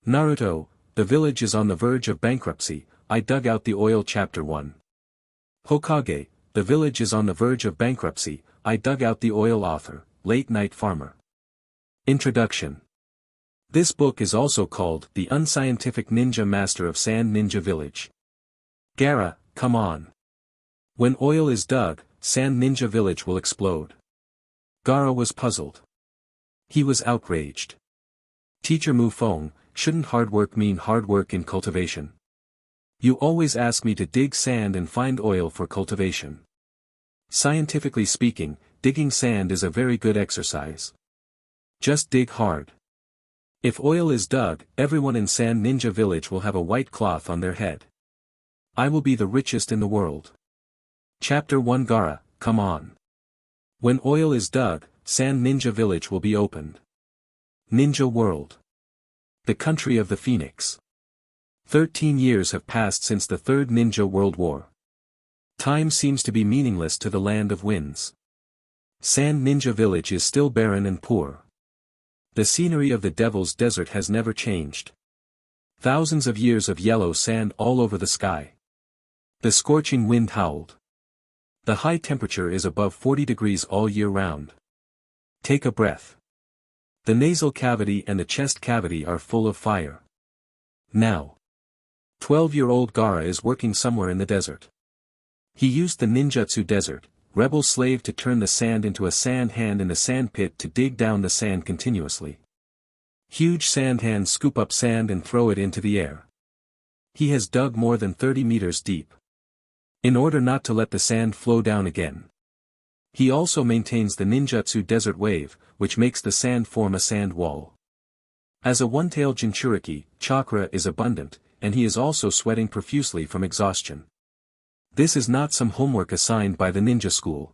Naruto, the village is on the verge of bankruptcy, I dug out the oil. Chapter 1. Hokage, the village is on the verge of bankruptcy, I dug out the oil. Author, Late Night Farmer. Introduction. This book is also called The Unscientific Ninja Master of Sand Ninja Village. Gaara, come on. When oil is dug, Sand Ninja Village will explode. Gaara was puzzled. He was outraged. Teacher Mufong, shouldn't hard work mean hard work in cultivation? You always ask me to dig sand and find oil for cultivation. Scientifically speaking, digging sand is a very good exercise. Just dig hard. If oil is dug, everyone in Sand Ninja Village will have a white cloth on their head. I will be the richest in the world. Chapter 1. Gaara, come on. When oil is dug, Sand Ninja Village will be opened. Ninja World. The country of the Phoenix. 13 years have passed since the Third Ninja World War. Time seems to be meaningless to the land of winds. Sand Ninja Village is still barren and poor. The scenery of the Devil's Desert has never changed. Thousands of years of yellow sand all over the sky. The scorching wind howled. The high temperature is above 40 degrees all year round. Take a breath. The nasal cavity and the chest cavity are full of fire. Now. 12-year-old Gaara is working somewhere in the desert. He used the ninjutsu desert, rebel slave to turn the sand into a sand hand in the sand pit to dig down the sand continuously. Huge sand hands scoop up sand and throw it into the air. He has dug more than 30 meters deep. In order not to let the sand flow down again. He also maintains the ninjutsu desert wave, which makes the sand form a sand wall. As a one-tailed Jinchuriki, chakra is abundant, and he is also sweating profusely from exhaustion. This is not some homework assigned by the ninja school.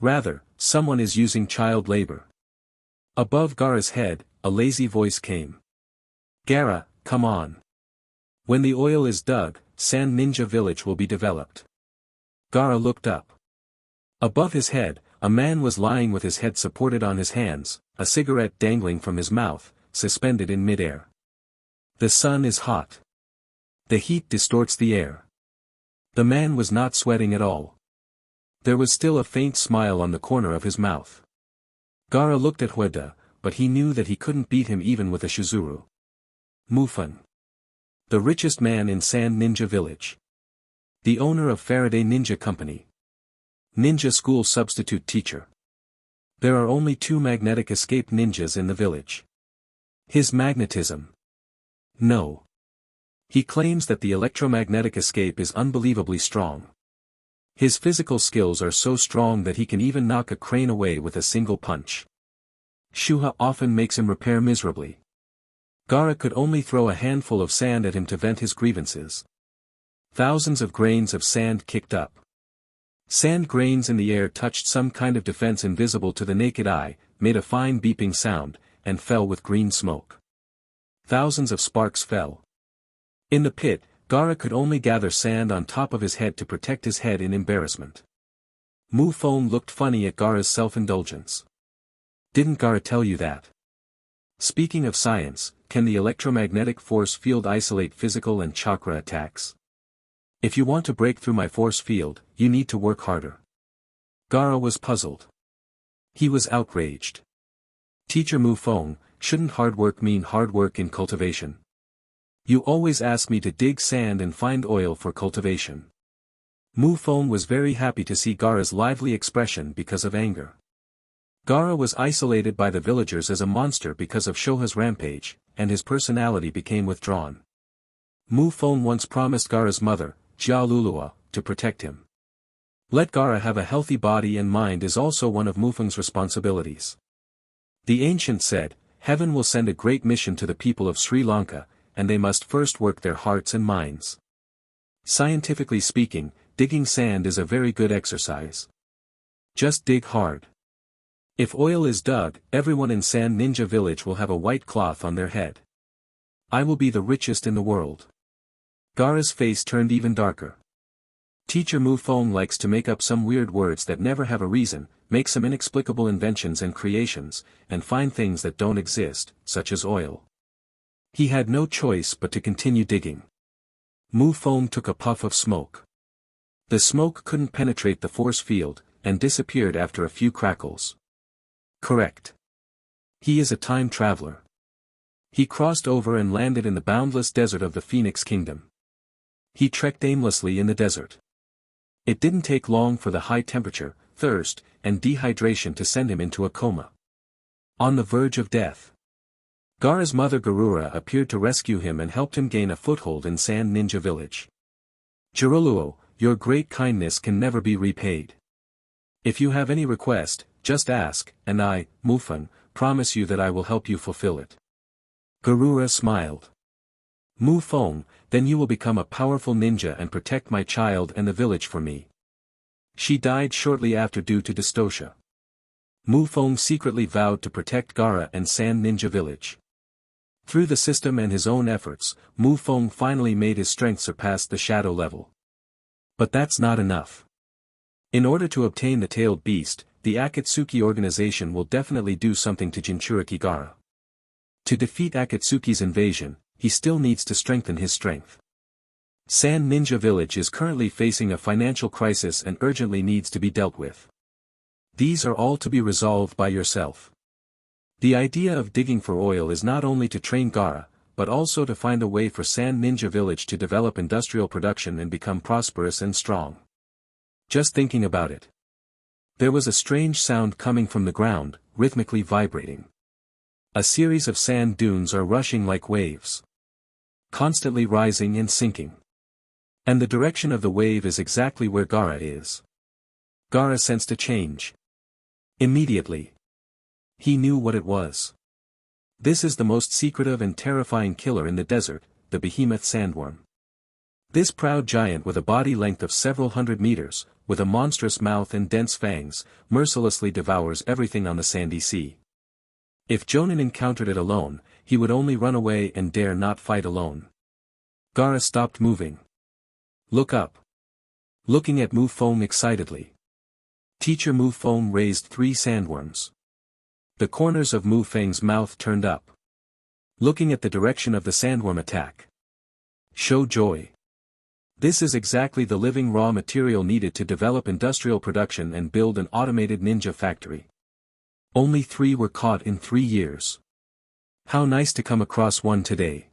Rather, someone is using child labor. Above Gaara's head, a lazy voice came. Gaara, come on. When the oil is dug, Sand Ninja Village will be developed. Gaara looked up. Above his head, a man was lying with his head supported on his hands, a cigarette dangling from his mouth, suspended in midair. The sun is hot. The heat distorts the air. The man was not sweating at all. There was still a faint smile on the corner of his mouth. Gaara looked at Hueda, but he knew that he couldn't beat him even with a shizuru. Mufon. The richest man in Sand Ninja Village. The owner of Faraday Ninja Company. Ninja school substitute teacher. There are only 2 magnetic escape ninjas in the village. His magnetism. No. He claims that the electromagnetic escape is unbelievably strong. His physical skills are so strong that he can even knock a crane away with a single punch. Shuha often makes him repair miserably. Gaara could only throw a handful of sand at him to vent his grievances. Thousands of grains of sand kicked up. Sand grains in the air touched some kind of defense invisible to the naked eye, made a fine beeping sound, and fell with green smoke. Thousands of sparks fell. In the pit, Gaara could only gather sand on top of his head to protect his head in embarrassment. Mufon looked funny at Gaara's self-indulgence. Didn't Gaara tell you that? Speaking of science, can the electromagnetic force field isolate physical and chakra attacks? If you want to break through my force field, you need to work harder. Gaara was puzzled. He was outraged. Teacher Mufong, shouldn't hard work mean hard work in cultivation? You always ask me to dig sand and find oil for cultivation. Mufong was very happy to see Gaara's lively expression because of anger. Gaara was isolated by the villagers as a monster because of Shoha's rampage, and his personality became withdrawn. Mufong once promised Gaara's mother, Jia Lulua, to protect him. Let Gaara have a healthy body and mind is also one of Mufong's responsibilities. The ancient said, Heaven will send a great mission to the people of Sri Lanka, and they must first work their hearts and minds. Scientifically speaking, digging sand is a very good exercise. Just dig hard. If oil is dug, everyone in Sand Ninja Village will have a white cloth on their head. I will be the richest in the world. Gaara's face turned even darker. Teacher Mufong likes to make up some weird words that never have a reason, make some inexplicable inventions and creations, and find things that don't exist, such as oil. He had no choice but to continue digging. Mu Feng took a puff of smoke. The smoke couldn't penetrate the force field, and disappeared after a few crackles. Correct. He is a time traveler. He crossed over and landed in the boundless desert of the Phoenix Kingdom. He trekked aimlessly in the desert. It didn't take long for the high temperature, thirst, and dehydration to send him into a coma. On the verge of death, Gaara's mother Garura appeared to rescue him and helped him gain a foothold in Sand Ninja Village. Jiroluo, your great kindness can never be repaid. If you have any request, just ask, and I, Mufeng, promise you that I will help you fulfill it. Garura smiled. Mu Feng, then you will become a powerful ninja and protect my child and the village for me. She died shortly after due to dystocia. Mu Feng secretly vowed to protect Gaara and Sand Ninja Village. Through the system and his own efforts, Mu Feng finally made his strength surpass the shadow level. But that's not enough. In order to obtain the tailed beast, the Akatsuki organization will definitely do something to Jinchuriki Gaara. To defeat Akatsuki's invasion, he still needs to strengthen his strength. Sand Ninja Village is currently facing a financial crisis and urgently needs to be dealt with. These are all to be resolved by yourself. The idea of digging for oil is not only to train Gaara, but also to find a way for Sand Ninja Village to develop industrial production and become prosperous and strong. Just thinking about it. There was a strange sound coming from the ground, rhythmically vibrating. A series of sand dunes are rushing like waves, constantly rising and sinking. And the direction of the wave is exactly where Gaara is. Gaara sensed a change. Immediately. He knew what it was. This is the most secretive and terrifying killer in the desert, the behemoth sandworm. This proud giant with a body length of several hundred meters, with a monstrous mouth and dense fangs, mercilessly devours everything on the sandy sea. If Jonin encountered it alone, he would only run away and dare not fight alone. Gaara stopped moving. Look up. Looking at Mu Feng excitedly. Teacher Mu Feng raised 3 sandworms. The corners of Mu Feng's mouth turned up. Looking at the direction of the sandworm attack. Show joy. This is exactly the living raw material needed to develop industrial production and build an automated ninja factory. Only 3 were caught in 3 years. How nice to come across one today.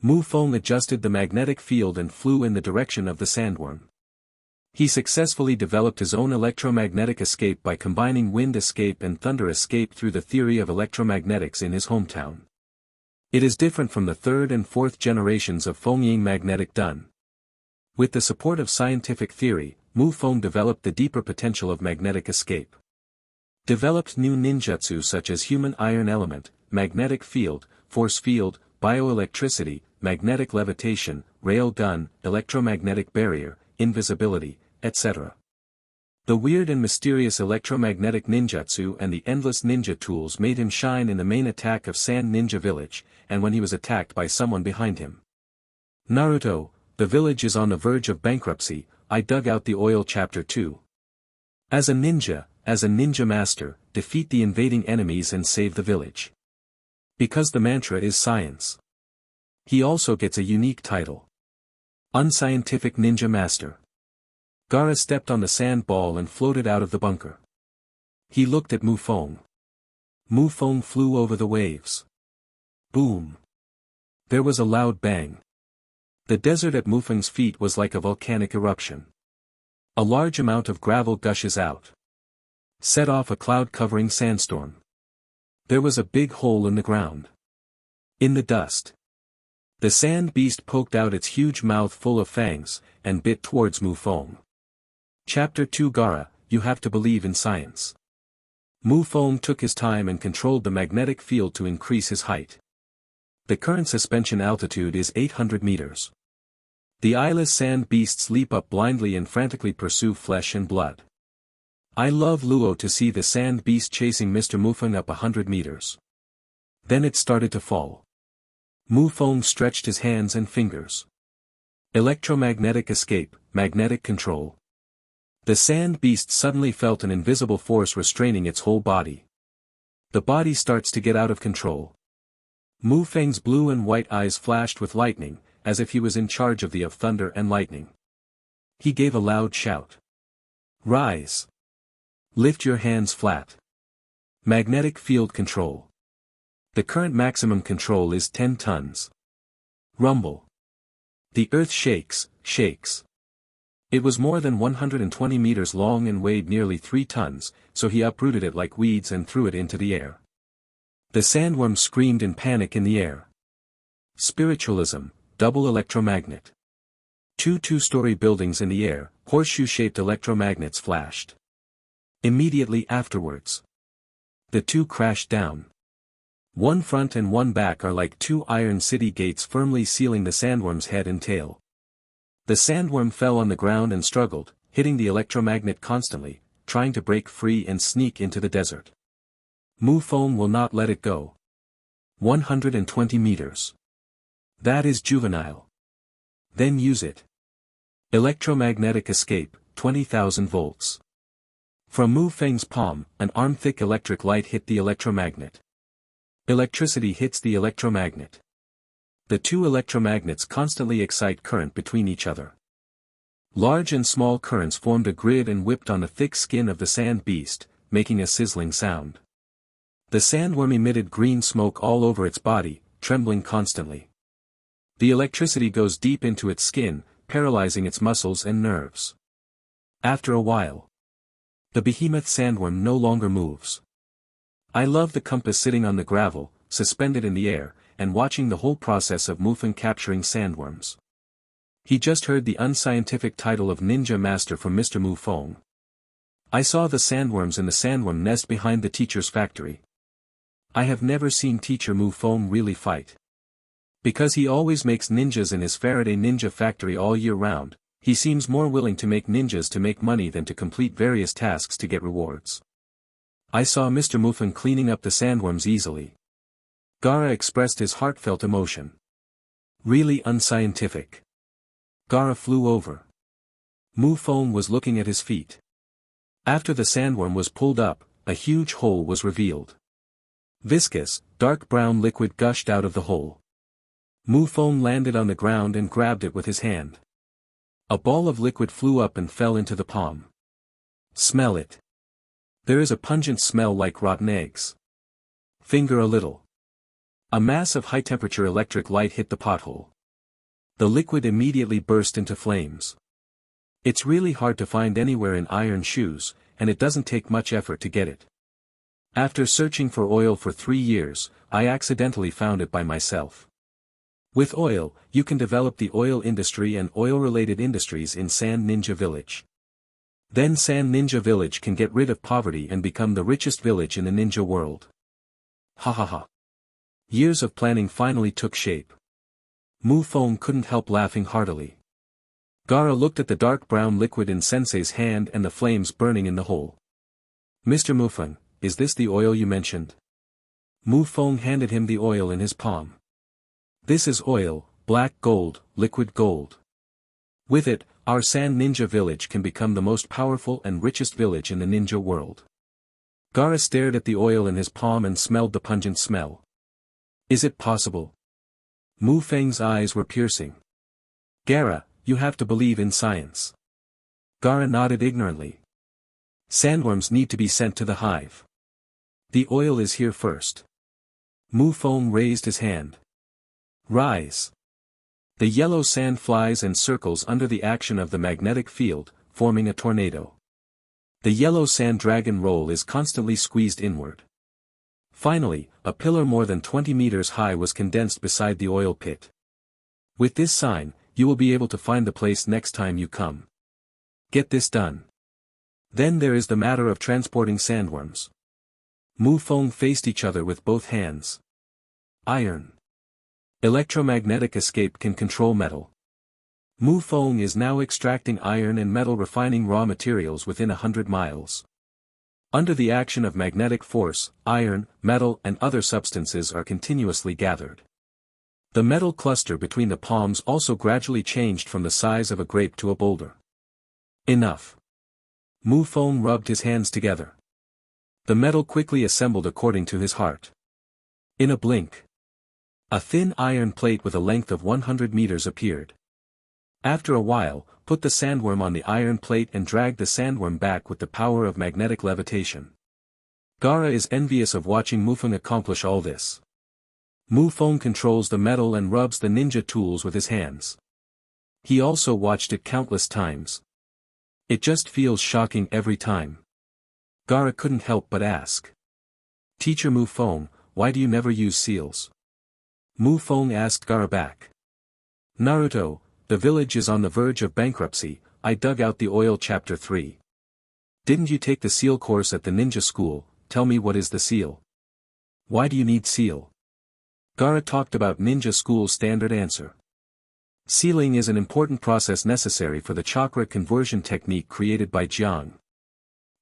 Mu Feng adjusted the magnetic field and flew in the direction of the sandworm. He successfully developed his own electromagnetic escape by combining wind escape and thunder escape through the theory of electromagnetics in his hometown. It is different from the 3rd and 4th generations of Fengying magnetic dun. With the support of scientific theory, Mu Feng developed the deeper potential of magnetic escape. Developed new ninjutsu such as human iron element, magnetic field, force field, bioelectricity, magnetic levitation, rail gun, electromagnetic barrier, invisibility, etc. The weird and mysterious electromagnetic ninjutsu and the endless ninja tools made him shine in the main attack of Sand Ninja Village, and when he was attacked by someone behind him. Naruto, the village is on the verge of bankruptcy, I dug out the oil chapter 2. As a ninja master, defeat the invading enemies and save the village. Because the mantra is science. He also gets a unique title. Unscientific Ninja Master. Gaara stepped on the sand ball and floated out of the bunker. He looked at Mu Feng. Mu Feng flew over the waves. Boom. There was a loud bang. The desert at Mu Feng's feet was like a volcanic eruption. A large amount of gravel gushes out. Set off a cloud-covering sandstorm. There was a big hole in the ground. In the dust. The sand beast poked out its huge mouth full of fangs, and bit towards Mu Feng. Chapter 2 Gaara, you have to believe in science. Mu Feng took his time and controlled the magnetic field to increase his height. The current suspension altitude is 800 meters. The eyeless sand beasts leap up blindly and frantically pursue flesh and blood. I love Luo to see the sand beast chasing Mr. Mu Feng up 100 meters. Then it started to fall. Mu Feng stretched his hands and fingers. Electromagnetic escape, magnetic control. The sand beast suddenly felt an invisible force restraining its whole body. The body starts to get out of control. Mu Feng's blue and white eyes flashed with lightning, as if he was in charge of the thunder and lightning. He gave a loud shout. Rise! Lift your hands flat. Magnetic field control. The current maximum control is 10 tons. Rumble. The earth shakes. It was more than 120 meters long and weighed nearly 3 tons, so he uprooted it like weeds and threw it into the air. The sandworm screamed in panic in the air. Spiritualism, double electromagnet. 2 two-story buildings in the air, horseshoe-shaped electromagnets flashed. Immediately afterwards, the two crashed down. One front and one back are like 2 iron city gates firmly sealing the sandworm's head and tail. The sandworm fell on the ground and struggled, hitting the electromagnet constantly, trying to break free and sneak into the desert. Mu Feng will not let it go. 120 meters. That is juvenile. Then use it. Electromagnetic escape, 20,000 volts. From Mu Feng's palm, an arm-thick electric light hit the electromagnet. Electricity hits the electromagnet. The 2 electromagnets constantly excite current between each other. Large and small currents formed a grid and whipped on the thick skin of the sand beast, making a sizzling sound. The sandworm emitted green smoke all over its body, trembling constantly. The electricity goes deep into its skin, paralyzing its muscles and nerves. After a while, the behemoth sandworm no longer moves. I love the compass sitting on the gravel, suspended in the air, and watching the whole process of Mu Feng capturing sandworms. He just heard the unscientific title of Ninja Master from Mr. Mu Feng. I saw the sandworms in the sandworm nest behind the teacher's factory. I have never seen Teacher Mu Feng really fight. Because he always makes ninjas in his Faraday Ninja factory all year round, he seems more willing to make ninjas to make money than to complete various tasks to get rewards. I saw Mr. Mu Feng cleaning up the sandworms easily. Gaara expressed his heartfelt emotion. Really unscientific. Gaara flew over. Mu Feng was looking at his feet. After the sandworm was pulled up, a huge hole was revealed. Viscous, dark brown liquid gushed out of the hole. Mu Feng landed on the ground and grabbed it with his hand. A ball of liquid flew up and fell into the palm. Smell it. There is a pungent smell like rotten eggs. Finger a little. A mass of high-temperature electric light hit the pothole. The liquid immediately burst into flames. It's really hard to find anywhere in iron shoes, and it doesn't take much effort to get it. After searching for oil for 3 years, I accidentally found it by myself. With oil, you can develop the oil industry and oil-related industries in Sand Ninja Village. Then Sand Ninja Village can get rid of poverty and become the richest village in the ninja world. Ha ha ha. Years of planning finally took shape. Mu Feng couldn't help laughing heartily. Gaara looked at the dark brown liquid in Sensei's hand and the flames burning in the hole. Mr. Mu Feng, is this the oil you mentioned? Mu Feng handed him the oil in his palm. This is oil, black gold, liquid gold. With it, our Sand Ninja Village can become the most powerful and richest village in the ninja world. Gaara stared at the oil in his palm and smelled the pungent smell. Is it possible? Mu Feng's eyes were piercing. Gaara, you have to believe in science. Gaara nodded ignorantly. Sandworms need to be sent to the hive. The oil is here first. Mu Feng raised his hand. Rise. The yellow sand flies and circles under the action of the magnetic field, forming a tornado. The yellow sand dragon roll is constantly squeezed inward. Finally, a pillar more than 20 meters high was condensed beside the oil pit. With this sign, you will be able to find the place next time you come. Get this done. Then there is the matter of transporting sandworms. Mu Feng faced each other with both hands. Iron. Electromagnetic escape can control metal. Mu Feng is now extracting iron and metal, refining raw materials within 100 miles. Under the action of magnetic force, iron, metal and other substances are continuously gathered. The metal cluster between the palms also gradually changed from the size of a grape to a boulder. Enough. Mu Feng rubbed his hands together. The metal quickly assembled according to his heart. In a blink. A thin iron plate with a length of 100 meters appeared. After a while, put the sandworm on the iron plate and drag the sandworm back with the power of magnetic levitation. Gaara is envious of watching Mufang accomplish all this. Mufang controls the metal and rubs the ninja tools with his hands. He also watched it countless times. It just feels shocking every time. Gaara couldn't help but ask. Teacher Mufang, why do you never use seals? Mufang asked Gaara back. Naruto, the village is on the verge of bankruptcy, I dug out the oil chapter 3. Didn't you take the seal course at the ninja school? Tell me, what is the seal? Why do you need seal? Gaara talked about ninja school's standard answer. Sealing is an important process necessary for the chakra conversion technique created by Jiang.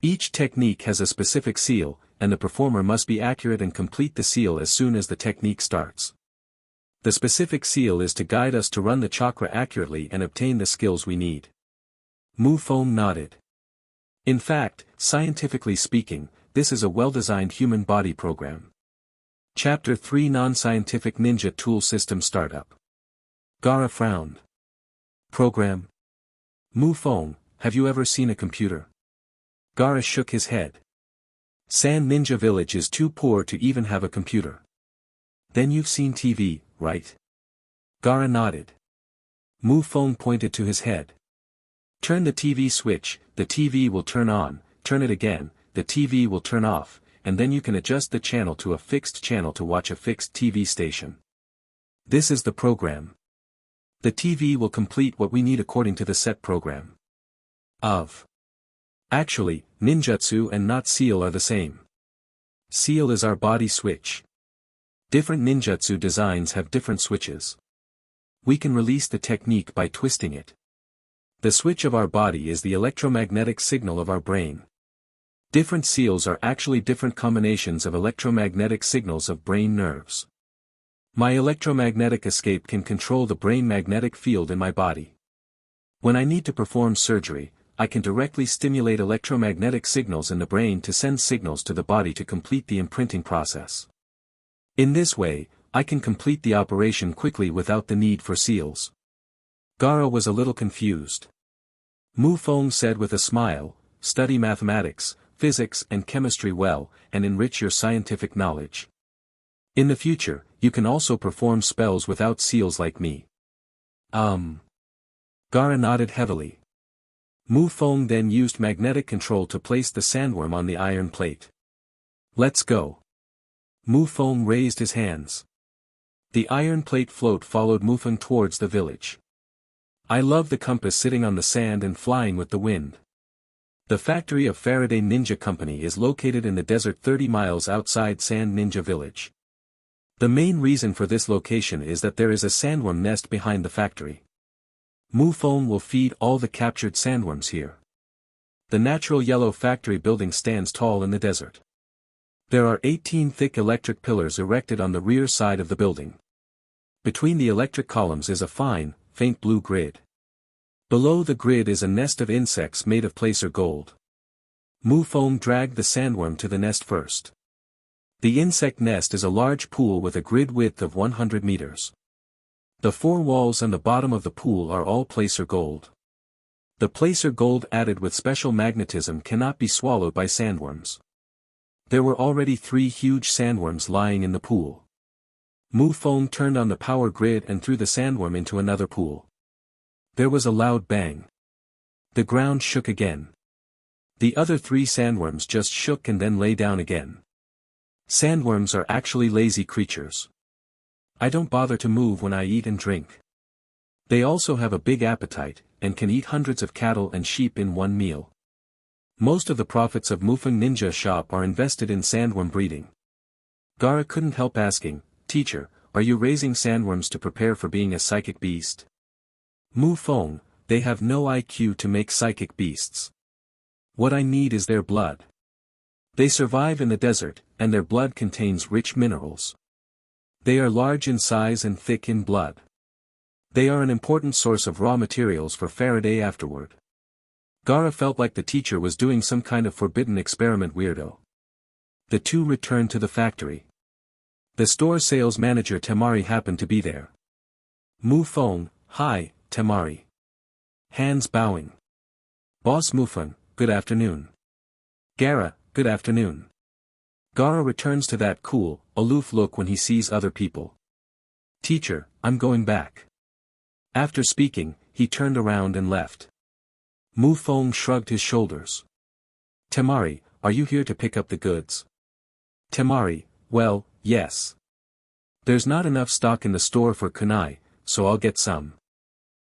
Each technique has a specific seal, and the performer must be accurate and complete the seal as soon as the technique starts. The specific seal is to guide us to run the chakra accurately and obtain the skills we need. Mufang nodded. In fact, scientifically speaking, this is a well-designed human body program. Chapter 3 Non-Scientific Ninja Tool System Startup. Gaara frowned. Program? Mufang, have you ever seen a computer? Gaara shook his head. Sand Ninja Village is too poor to even have a computer. Then you've seen TV, right? Gaara nodded. Mufang pointed to his head. Turn the TV switch, the TV will turn on, turn it again, the TV will turn off, and then you can adjust the channel to a fixed channel to watch a fixed TV station. This is the program. The TV will complete what we need according to the set program. Actually, ninjutsu and not seal are the same. Seal is our body switch. Different ninjutsu designs have different switches. We can release the technique by twisting it. The switch of our body is the electromagnetic signal of our brain. Different seals are actually different combinations of electromagnetic signals of brain nerves. My electromagnetic escape can control the brain magnetic field in my body. When I need to perform surgery, I can directly stimulate electromagnetic signals in the brain to send signals to the body to complete the imprinting process. In this way, I can complete the operation quickly without the need for seals. Gaara was a little confused. Mufang said with a smile, study mathematics, physics and chemistry well, and enrich your scientific knowledge. In the future, you can also perform spells without seals like me. Gaara nodded heavily. Mufang then used magnetic control to place the sandworm on the iron plate. Let's go. Mufang raised his hands. The iron plate float followed Mufang towards the village. I love the compass sitting on the sand and flying with the wind. The factory of Faraday Ninja Company is located in the desert 30 miles outside Sand Ninja Village. The main reason for this location is that there is a sandworm nest behind the factory. Mufang will feed all the captured sandworms here. The natural yellow factory building stands tall in the desert. There are 18 thick electric pillars erected on the rear side of the building. Between the electric columns is a fine, faint blue grid. Below the grid is a nest of insects made of placer gold. Mufang dragged the sandworm to the nest first. The insect nest is a large pool with a grid width of 100 meters. The four walls and the bottom of the pool are all placer gold. The placer gold added with special magnetism cannot be swallowed by sandworms. There were already 3 huge sandworms lying in the pool. Mufang turned on the power grid and threw the sandworm into another pool. There was a loud bang. The ground shook again. The other 3 sandworms just shook and then lay down again. Sandworms are actually lazy creatures. I don't bother to move when I eat and drink. They also have a big appetite, and can eat hundreds of cattle and sheep in one meal. Most of the profits of Mufang Ninja Shop are invested in sandworm breeding. Gaara couldn't help asking, Teacher, are you raising sandworms to prepare for being a psychic beast? Mufang, they have no IQ to make psychic beasts. What I need is their blood. They survive in the desert, and their blood contains rich minerals. They are large in size and thick in blood. They are an important source of raw materials for Faraday afterward. Gaara felt like the teacher was doing some kind of forbidden experiment weirdo. The two returned to the factory. The store sales manager Temari happened to be there. Mu Feng, hi, Temari. Hands bowing. Boss Mufeng, good afternoon. Gara, good afternoon. Gara returns to that cool, aloof look when he sees other people. Teacher, I'm going back. After speaking, he turned around and left. Mu Feng shrugged his shoulders. Temari, are you here to pick up the goods? Temari, well, yes. There's not enough stock in the store for kunai, so I'll get some.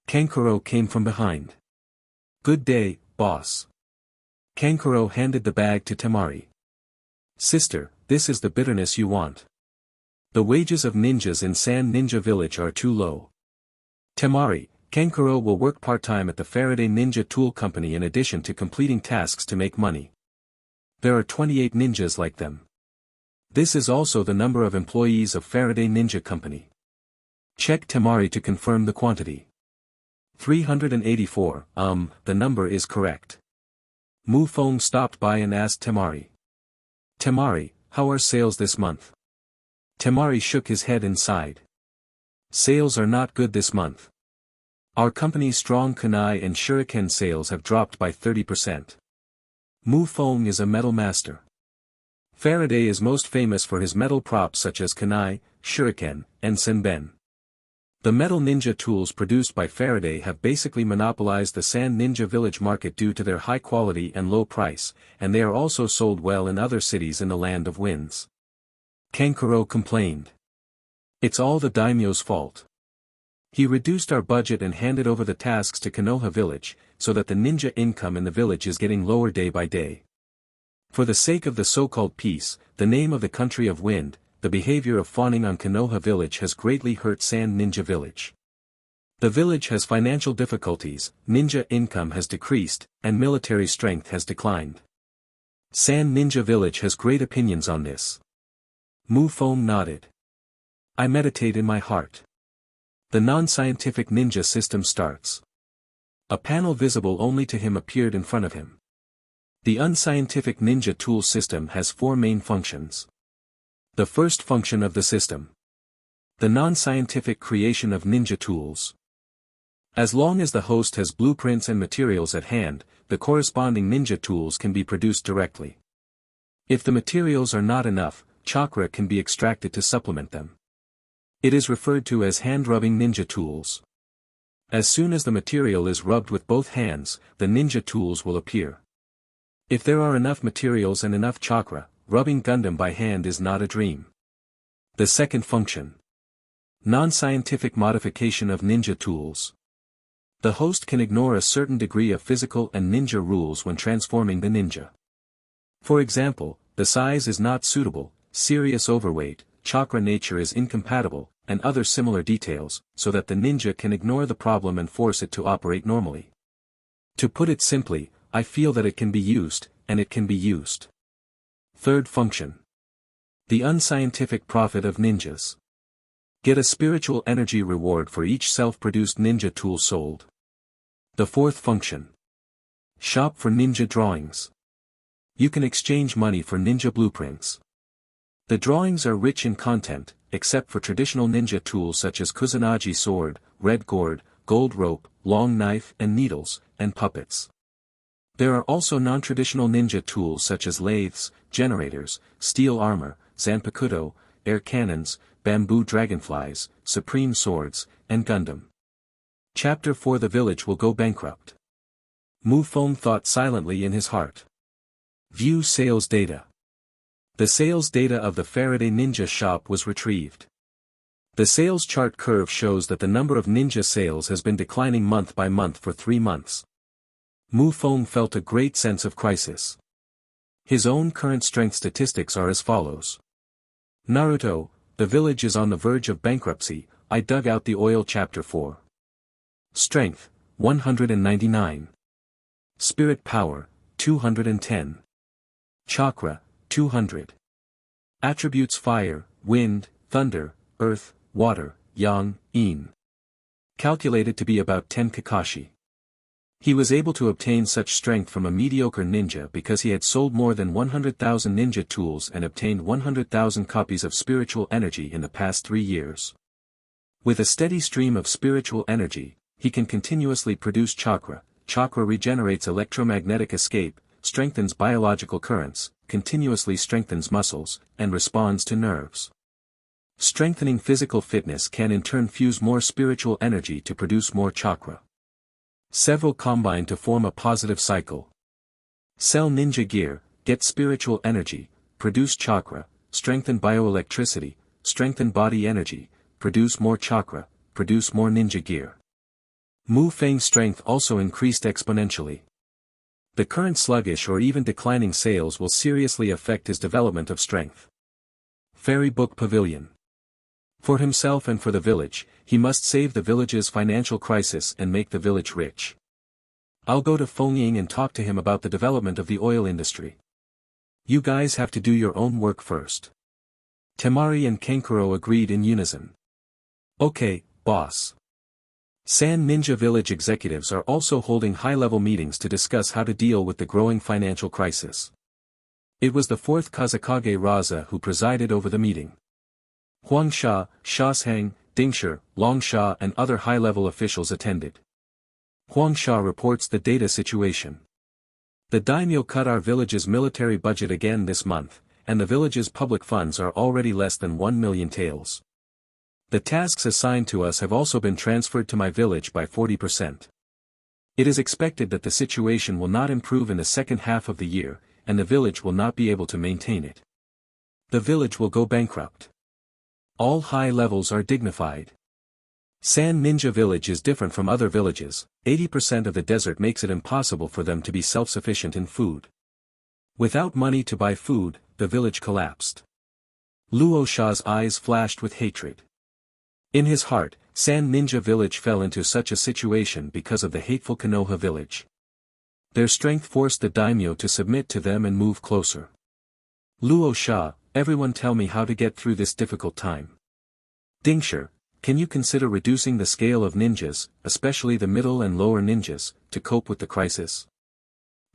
Kankuro came from behind. Good day, boss. Kankuro handed the bag to Temari. Sister, this is the bitterness you want. The wages of ninjas in Sand Ninja Village are too low. Temari, Kankuro will work part-time at the Faraday Ninja Tool Company in addition to completing tasks to make money. There are 28 ninjas like them. This is also the number of employees of Faraday Ninja Company. Check Temari to confirm the quantity. 384, the number is correct. Mu Feng stopped by and asked Temari. Temari, how are sales this month? Temari shook his head and sighed. Sales are not good this month. Our company's strong kunai and shuriken sales have dropped by 30%. Mu Feng is a metal master. Faraday is most famous for his metal props such as kunai, shuriken, and senben. The metal ninja tools produced by Faraday have basically monopolized the Sand Ninja Village market due to their high quality and low price, and they are also sold well in other cities in the Land of Winds. Kankuro complained. It's all the daimyo's fault. He reduced our budget and handed over the tasks to Konoha Village, so that the ninja income in the village is getting lower day by day. For the sake of the so-called peace, the name of the country of wind, the behavior of fawning on Konoha Village has greatly hurt Sand Ninja Village. The village has financial difficulties, ninja income has decreased, and military strength has declined. Sand Ninja Village has great opinions on this. Mu Feng nodded. I meditate in my heart. The non-scientific ninja system starts. A panel visible only to him appeared in front of him. The unscientific ninja tool system has 4 main functions. The first function of the system. The non-scientific creation of ninja tools. As long as the host has blueprints and materials at hand, the corresponding ninja tools can be produced directly. If the materials are not enough, chakra can be extracted to supplement them. It is referred to as hand-rubbing ninja tools. As soon as the material is rubbed with both hands, the ninja tools will appear. If there are enough materials and enough chakra, rubbing Gundam by hand is not a dream. The second function. Non-scientific modification of ninja tools. The host can ignore a certain degree of physical and ninja rules when transforming the ninja. For example, the size is not suitable, serious overweight, chakra nature is incompatible, and other similar details, so that the ninja can ignore the problem and force it to operate normally. To put it simply, I feel that it can be used, and it can be used. Third function. The unscientific profit of ninjas. Get a spiritual energy reward for each self-produced ninja tool sold. The fourth function. Shop for ninja drawings. You can exchange money for ninja blueprints. The drawings are rich in content, except for traditional ninja tools such as kusanagi sword, red gourd, gold rope, long knife and needles, and puppets. There are also non-traditional ninja tools such as lathes, generators, steel armor, zanpakuto, air cannons, bamboo dragonflies, supreme swords, and Gundam. Chapter 4. The village will go bankrupt. Mu Feng thought silently in his heart. View sales data. The sales data of the Faraday Ninja shop was retrieved. The sales chart curve shows that the number of ninja sales has been declining month by month for 3 months. Mu Feng felt a great sense of crisis. His own current strength statistics are as follows. Naruto, the village is on the verge of bankruptcy, I dug out the oil chapter 4. Strength, 199. Spirit power, 210. Chakra, 200. Attributes fire, wind, thunder, earth, water, yang, yin. Calculated to be about 10 Kakashi. He was able to obtain such strength from a mediocre ninja because he had sold more than 100,000 ninja tools and obtained 100,000 copies of spiritual energy in the past 3 years. With a steady stream of spiritual energy, he can continuously produce chakra. Chakra regenerates electromagnetic escape, strengthens biological currents, continuously strengthens muscles, and responds to nerves. Strengthening physical fitness can in turn fuse more spiritual energy to produce more chakra. Several combine to form a positive cycle. Sell ninja gear, get spiritual energy, produce chakra, strengthen bioelectricity, strengthen body energy, produce more chakra, produce more ninja gear. Mu Feng's strength also increased exponentially. The current sluggish or even declining sales will seriously affect his development of strength. Fairy Book Pavilion. For himself and for the village, he must save the village's financial crisis and make the village rich. I'll go to Fengying and talk to him about the development of the oil industry. You guys have to do your own work first. Temari and Kenkuro agreed in unison. Okay, boss. San Ninja Village executives are also holding high-level meetings to discuss how to deal with the growing financial crisis. It was the 4th Kazekage Raza who presided over the meeting. Huangsha, Shashang, Dingsha, Longsha and other high-level officials attended. Huangsha reports the data situation. The daimyo cut our village's military budget again this month, and the village's public funds are already less than 1 million taels. The tasks assigned to us have also been transferred to my village by 40%. It is expected that the situation will not improve in the second half of the year, and the village will not be able to maintain it. The village will go bankrupt. All high levels are dignified. San Ninja Village is different from other villages. 80% of the desert makes it impossible for them to be self-sufficient in food. Without money to buy food, the village collapsed. Luo Sha's eyes flashed with hatred. In his heart, San Ninja Village fell into such a situation because of the hateful Konoha village. Their strength forced the daimyo to submit to them and move closer. Luo Sha, everyone tell me how to get through this difficult time. Dingsha, can you consider reducing the scale of ninjas, especially the middle and lower ninjas, to cope with the crisis?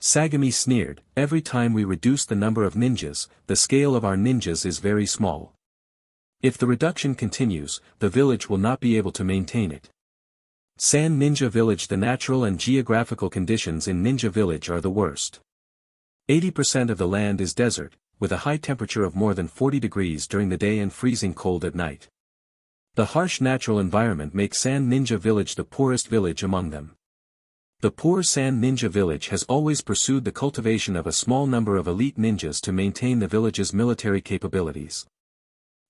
Sagami sneered, every time we reduce the number of ninjas, the scale of our ninjas is very small. If the reduction continues, the village will not be able to maintain it. San Ninja Village. The natural and geographical conditions in Ninja Village are the worst. 80% of the land is desert, with a high temperature of more than 40 degrees during the day and freezing cold at night. The harsh natural environment makes San Ninja Village the poorest village among them. The poor San Ninja Village has always pursued the cultivation of a small number of elite ninjas to maintain the village's military capabilities.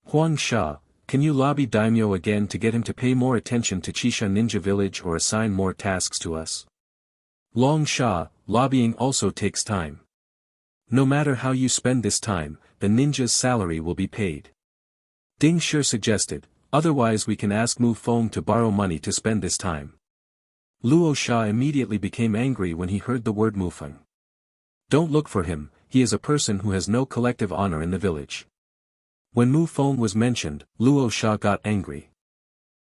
Huang Sha, can you lobby Daimyo again to get him to pay more attention to Chisha Ninja Village or assign more tasks to us? Long Sha, lobbying also takes time. No matter how you spend this time, the ninja's salary will be paid. Ding Shi suggested, otherwise we can ask Mu Feng to borrow money to spend this time. Luo Sha immediately became angry when he heard the word Mu Feng. Don't look for him, he is a person who has no collective honor in the village. When Mu Feng was mentioned, Luo Sha got angry.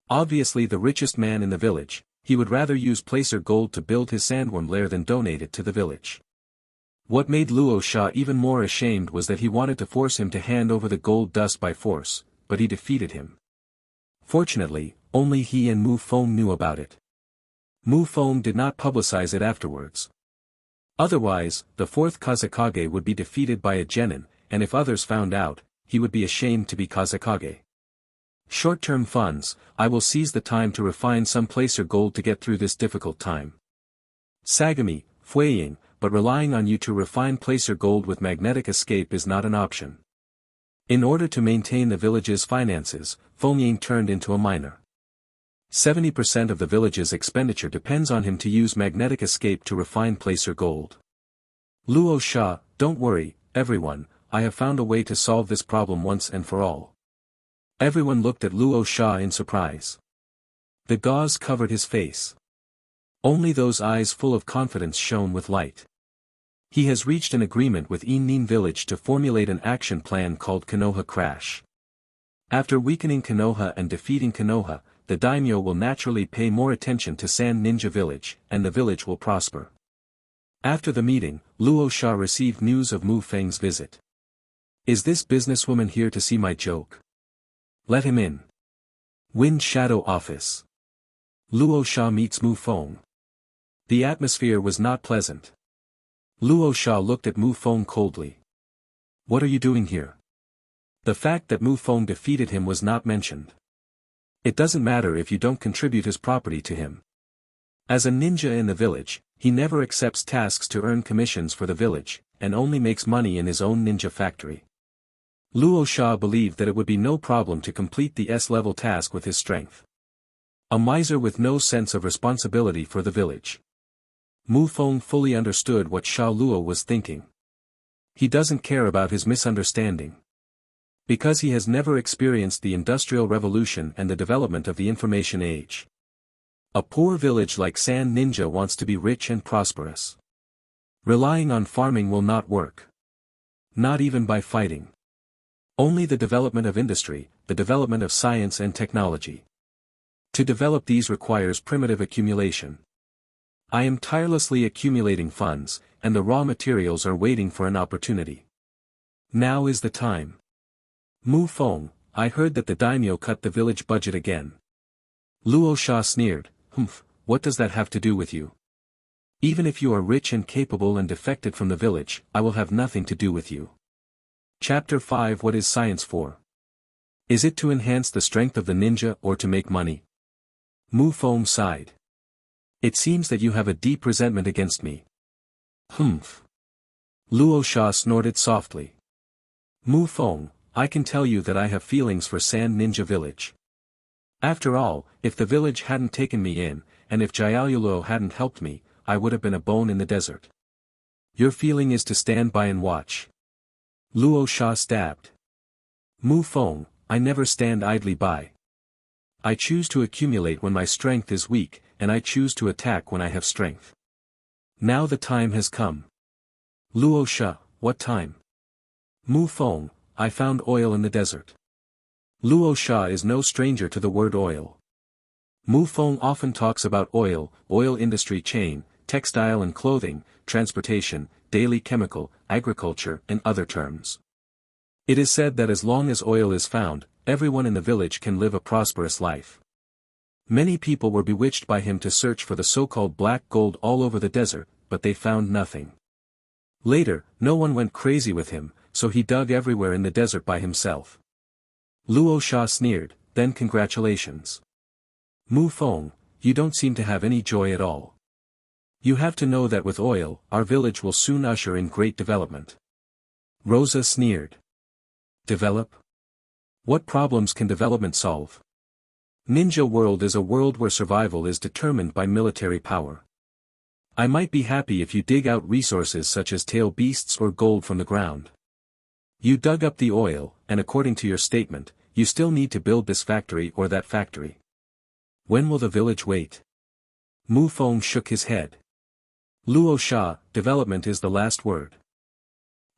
Obviously the richest man in the village, he would rather use placer gold to build his sandworm lair than donate it to the village. What made Luo Sha even more ashamed was that he wanted to force him to hand over the gold dust by force, but he defeated him. Fortunately, only he and Mu Feng knew about it. Mu Feng did not publicize it afterwards. Otherwise, the 4th Kazekage would be defeated by a genin, and if others found out, he would be ashamed to be Kazekage. Short-term funds, I will seize the time to refine some placer gold to get through this difficult time. Sagami, Fueying, but relying on you to refine placer gold with magnetic escape is not an option. In order to maintain the village's finances, Fengying turned into a miner. 70% of the village's expenditure depends on him to use magnetic escape to refine placer gold. Luo Sha, don't worry, everyone, I have found a way to solve this problem once and for all. Everyone looked at Luo Sha in surprise. The gauze covered his face. Only those eyes full of confidence shone with light. He has reached an agreement with Inin village to formulate an action plan called Konoha Crash. After weakening Konoha and defeating Konoha, the daimyo will naturally pay more attention to Sand Ninja Village, and the village will prosper. After the meeting, Luo Sha received news of Mu Feng's visit. Is this businesswoman here to see my joke? Let him in. Wind Shadow Office. Luo Sha meets Mu Feng. The atmosphere was not pleasant. Luo Sha looked at Mu Feng coldly. What are you doing here? The fact that Mu Feng defeated him was not mentioned. It doesn't matter if you don't contribute his property to him. As a ninja in the village, he never accepts tasks to earn commissions for the village, and only makes money in his own ninja factory. Luo Sha believed that it would be no problem to complete the S-level task with his strength. A miser with no sense of responsibility for the village. Mu Feng fully understood what Sha Luo was thinking. He doesn't care about his misunderstanding. Because he has never experienced the Industrial Revolution and the development of the Information Age. A poor village like Sand Ninja wants to be rich and prosperous. Relying on farming will not work. Not even by fighting. Only the development of industry, the development of science and technology. To develop these requires primitive accumulation. I am tirelessly accumulating funds, and the raw materials are waiting for an opportunity. Now is the time. Mu Feng, I heard that the daimyo cut the village budget again. Luo Sha sneered, what does that have to do with you? Even if you are rich and capable and defected from the village, I will have nothing to do with you. Chapter 5 What is science for? Is it to enhance the strength of the ninja or to make money? Mu Feng sighed. It seems that you have a deep resentment against me. Luo Sha snorted softly. Mu Feng, I can tell you that I have feelings for Sand Ninja Village. After all, if the village hadn't taken me in, and if Jiaoyulo hadn't helped me, I would have been a bone in the desert. Your feeling is to stand by and watch. Luo Sha stabbed. Mu Feng, I never stand idly by. I choose to accumulate when my strength is weak, and I choose to attack when I have strength. Now the time has come. Luo Sha, what time? Mu Feng, I found oil in the desert. Luo Sha is no stranger to the word oil. Mu Feng often talks about oil industry chain, textile and clothing, transportation, daily chemical, agriculture and other terms. It is said that as long as oil is found, everyone in the village can live a prosperous life. Many people were bewitched by him to search for the so-called black gold all over the desert, but they found nothing. Later, no one went crazy with him, so he dug everywhere in the desert by himself. Luo Sha sneered, then congratulations. Mu Feng, you don't seem to have any joy at all. You have to know that with oil, our village will soon usher in great development. Rosa sneered. Develop? What problems can development solve? Ninja world is a world where survival is determined by military power. I might be happy if you dig out resources such as tail beasts or gold from the ground. You dug up the oil, and according to your statement, you still need to build this factory or that factory. When will the village wait? Mu Feng shook his head. Luo Sha, development is the last word.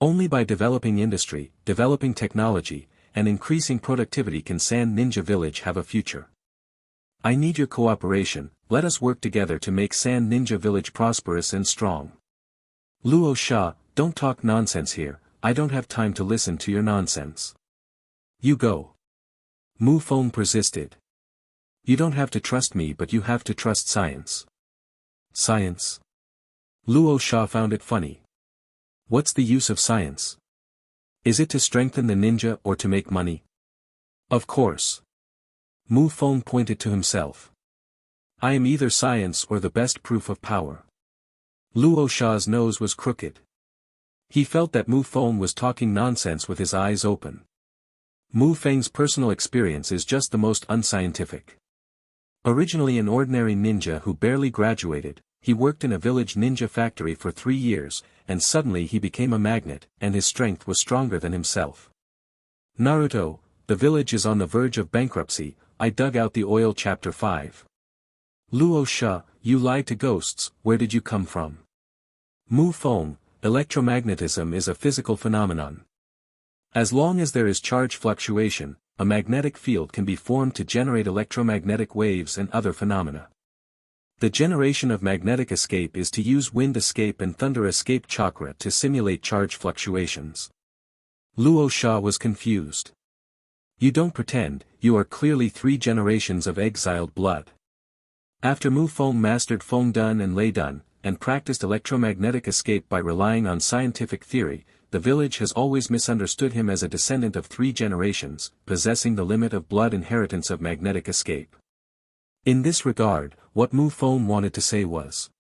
Only by developing industry, developing technology, and increasing productivity can Sand Ninja Village have a future. I need your cooperation, let us work together to make Sand Ninja Village prosperous and strong. Luo Sha, don't talk nonsense here, I don't have time to listen to your nonsense. You go. Mu Feng persisted. You don't have to trust me but you have to trust science. Science? Luo Sha found it funny. What's the use of science? Is it to strengthen the ninja or to make money? Of course. Mu Feng pointed to himself. I am either science or the best proof of power. Luo Sha's nose was crooked. He felt that Mu Feng was talking nonsense with his eyes open. Mu Feng's personal experience is just the most unscientific. Originally an ordinary ninja who barely graduated, he worked in a village ninja factory for 3 years, and suddenly he became a magnet, and his strength was stronger than himself. Naruto, the village is on the verge of bankruptcy, I dug out the oil Chapter 5. Luo Sha, you lied to ghosts, where did you come from? Mu Feng, electromagnetism is a physical phenomenon. As long as there is charge fluctuation, a magnetic field can be formed to generate electromagnetic waves and other phenomena. The generation of magnetic escape is to use wind escape and thunder escape chakra to simulate charge fluctuations. Luo Sha was confused. You don't pretend, you are clearly 3 generations of exiled blood. After Mu Feng mastered Feng Dun and Lei Dun, and practiced electromagnetic escape by relying on scientific theory, the village has always misunderstood him as a descendant of 3 generations, possessing the limit of blood inheritance of magnetic escape. In this regard, what Mu Feng wanted to say was,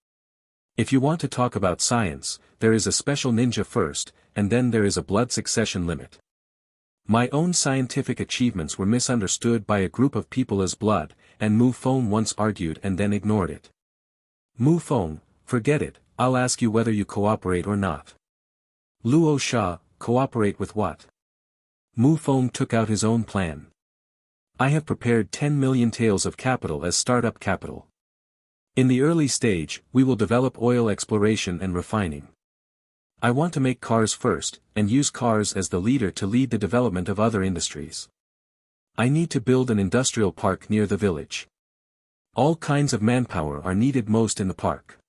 if you want to talk about science, there is a special ninja first, and then there is a blood succession limit. My own scientific achievements were misunderstood by a group of people as blood, and Mu Feng once argued and then ignored it. Mu Feng, forget it, I'll ask you whether you cooperate or not. Luo Sha, cooperate with what? Mu Feng took out his own plan. I have prepared 10 million taels of capital as startup capital. In the early stage, we will develop oil exploration and refining. I want to make cars first, and use cars as the leader to lead the development of other industries. I need to build an industrial park near the village. All kinds of manpower are needed most in the park.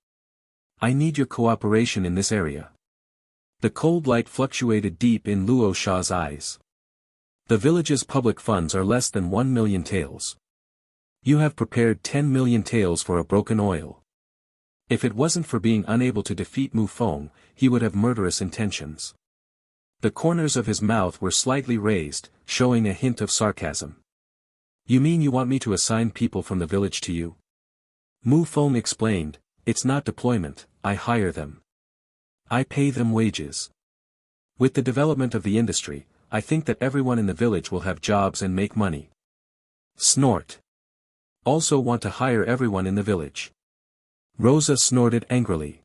I need your cooperation in this area. The cold light fluctuated deep in Luo Sha's eyes. The village's public funds are less than 1 million taels. You have prepared 10 million taels for a broken oil. If it wasn't for being unable to defeat Mu Feng, he would have murderous intentions. The corners of his mouth were slightly raised, showing a hint of sarcasm. You mean you want me to assign people from the village to you? Mu Feng explained, it's not deployment, I hire them. I pay them wages. With the development of the industry, I think that everyone in the village will have jobs and make money. Snort. Also want to hire everyone in the village. Rosa snorted angrily.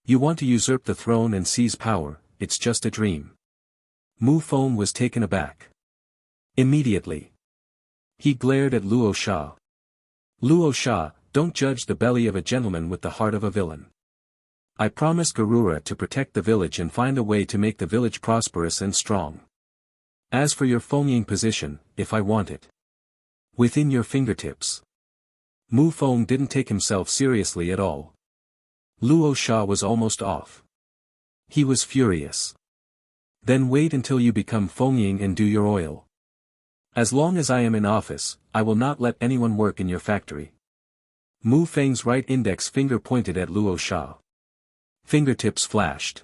You want to usurp the throne and seize power, it's just a dream. Mu Feng was taken aback. Immediately. He glared at Luo Sha. Luo Sha, don't judge the belly of a gentleman with the heart of a villain. I promised Garura to protect the village and find a way to make the village prosperous and strong. As for your Fengying position, if I want it within your fingertips. Mu Feng didn't take himself seriously at all. Luo Sha was almost off. He was furious. Then wait until you become Fengying and do your oil. As long as I am in office, I will not let anyone work in your factory. Mu Feng's right index finger pointed at Luo Sha. Fingertips flashed.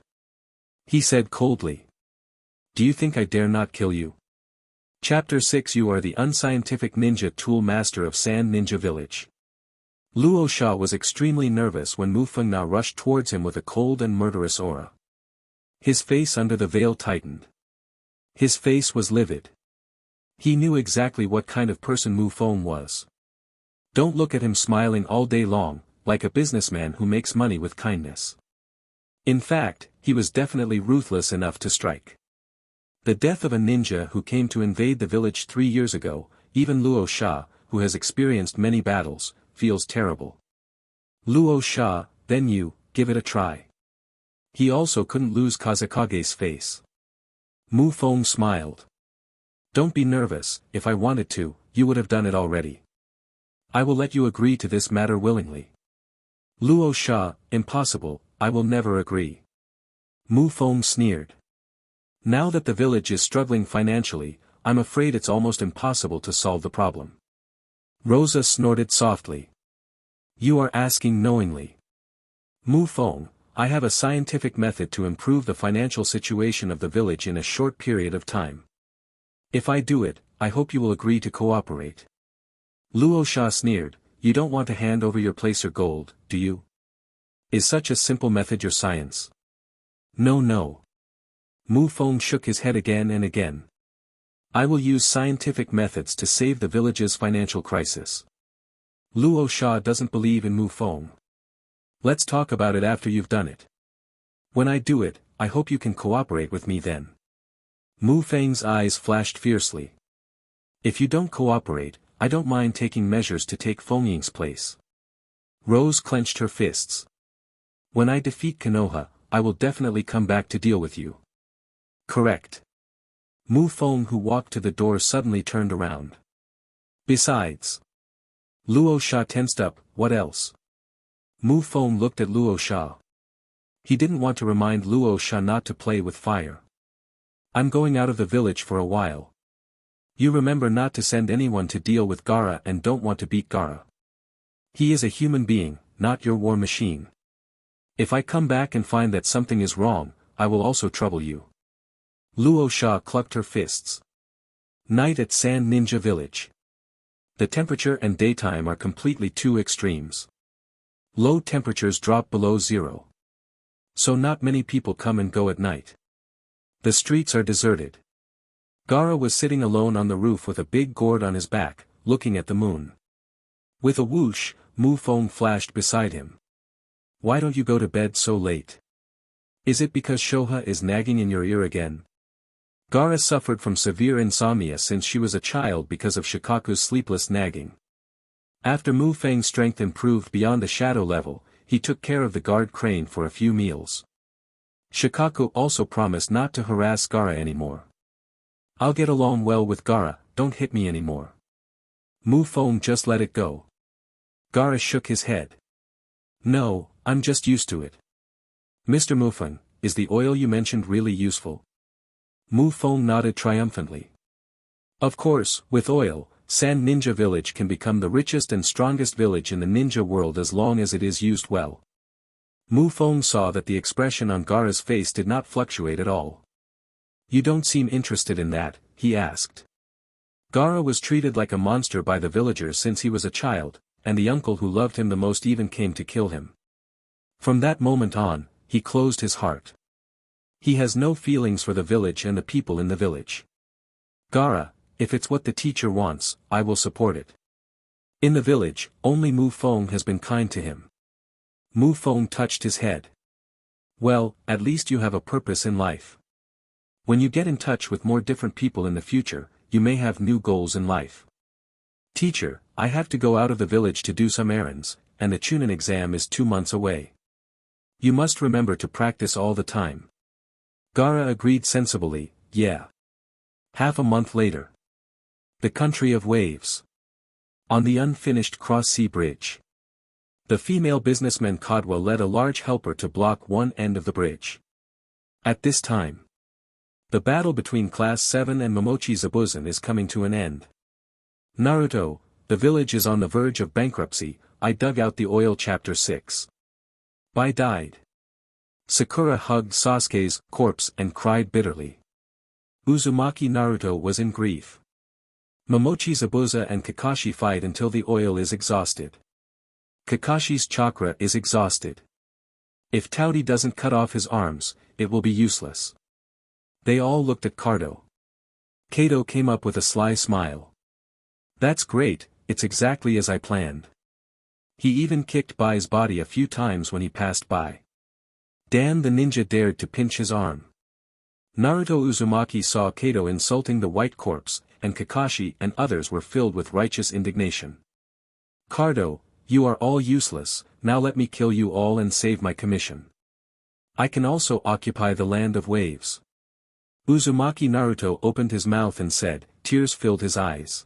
He said coldly. Do you think I dare not kill you? Chapter 6 You are the unscientific ninja tool master of Sand Ninja Village. Luo Sha was extremely nervous when Mu Feng now rushed towards him with a cold and murderous aura. His face under the veil tightened. His face was livid. He knew exactly what kind of person Mu Feng was. Don't look at him smiling all day long, like a businessman who makes money with kindness. In fact, he was definitely ruthless enough to strike. The death of a ninja who came to invade the village 3 years ago, even Luo Sha, who has experienced many battles, feels terrible. Luo Sha, then you, give it a try. He also couldn't lose Kazakage's face. Mu Feng smiled. Don't be nervous, if I wanted to, you would have done it already. I will let you agree to this matter willingly. Luo Sha, impossible, I will never agree. Mu Feng sneered. Now that the village is struggling financially, I'm afraid it's almost impossible to solve the problem. Rosa snorted softly. You are asking knowingly. Mu Feng, I have a scientific method to improve the financial situation of the village in a short period of time. If I do it, I hope you will agree to cooperate. Luo Sha sneered, you don't want to hand over your place or gold, do you? Is such a simple method your science? No, no. Mu Feng shook his head again and again. I will use scientific methods to save the village's financial crisis. Luo Sha doesn't believe in Mu Feng. Let's talk about it after you've done it. When I do it, I hope you can cooperate with me then. Mu Feng's eyes flashed fiercely. If you don't cooperate, I don't mind taking measures to take Fengying's place. Rose clenched her fists. When I defeat Konoha, I will definitely come back to deal with you. Correct. Mu Feng, who walked to the door, suddenly turned around. Besides. Luo Sha tensed up. What else? Mu Feng looked at Luo Sha. He didn't want to remind Luo Sha not to play with fire. I'm going out of the village for a while. You remember not to send anyone to deal with Gaara and don't want to beat Gaara. He is a human being, not your war machine. If I come back and find that something is wrong, I will also trouble you. Luo Sha clucked her fists. Night at Sand Ninja Village. The temperature and daytime are completely two extremes. Low temperatures drop below zero. So not many people come and go at night. The streets are deserted. Gaara was sitting alone on the roof with a big gourd on his back, looking at the moon. With a whoosh, Mu Feng flashed beside him. Why don't you go to bed so late? Is it because Shoha is nagging in your ear again? Gaara suffered from severe insomnia since she was a child because of Shikaku's sleepless nagging. After Mu Feng's strength improved beyond the shadow level, he took care of the guard crane for a few meals. Shikaku also promised not to harass Gaara anymore. I'll get along well with Gaara, don't hit me anymore. Mu Feng just let it go. Gaara shook his head. No, I'm just used to it. Mr. Mu Feng, is the oil you mentioned really useful? Mu Feng nodded triumphantly. Of course, with oil, Sand Ninja Village can become the richest and strongest village in the ninja world as long as it is used well. Mu Feng saw that the expression on Gaara's face did not fluctuate at all. You don't seem interested in that, he asked. Gaara was treated like a monster by the villagers since he was a child, and the uncle who loved him the most even came to kill him. From that moment on, he closed his heart. He has no feelings for the village and the people in the village. Gaara, if it's what the teacher wants, I will support it. In the village, only Mu Feng has been kind to him. Mu Feng touched his head. Well, at least you have a purpose in life. When you get in touch with more different people in the future, you may have new goals in life. Teacher, I have to go out of the village to do some errands, and the Chunin exam is 2 months away. You must remember to practice all the time. Gaara agreed sensibly, yeah. Half a month later. The country of waves. On the unfinished cross-sea bridge. The female businessman Kadwa led a large helper to block one end of the bridge. At this time, the battle between Class 7 and Momochi Zabuzen is coming to an end. Naruto, the village is on the verge of bankruptcy, I dug out the oil Chapter 6. Bai died. Sakura hugged Sasuke's corpse and cried bitterly. Uzumaki Naruto was in grief. Momochi Zabuza and Kakashi fight until the oil is exhausted. Kakashi's chakra is exhausted. If Taudi doesn't cut off his arms, it will be useless. They all looked at Cardo. Kato came up with a sly smile. That's great, it's exactly as I planned. He even kicked Bai's body a few times when he passed by. Dan the ninja dared to pinch his arm. Naruto Uzumaki saw Kato insulting the white corpse, and Kakashi and others were filled with righteous indignation. Cardo, you are all useless, now let me kill you all and save my commission. I can also occupy the land of waves. Uzumaki Naruto opened his mouth and said, tears filled his eyes.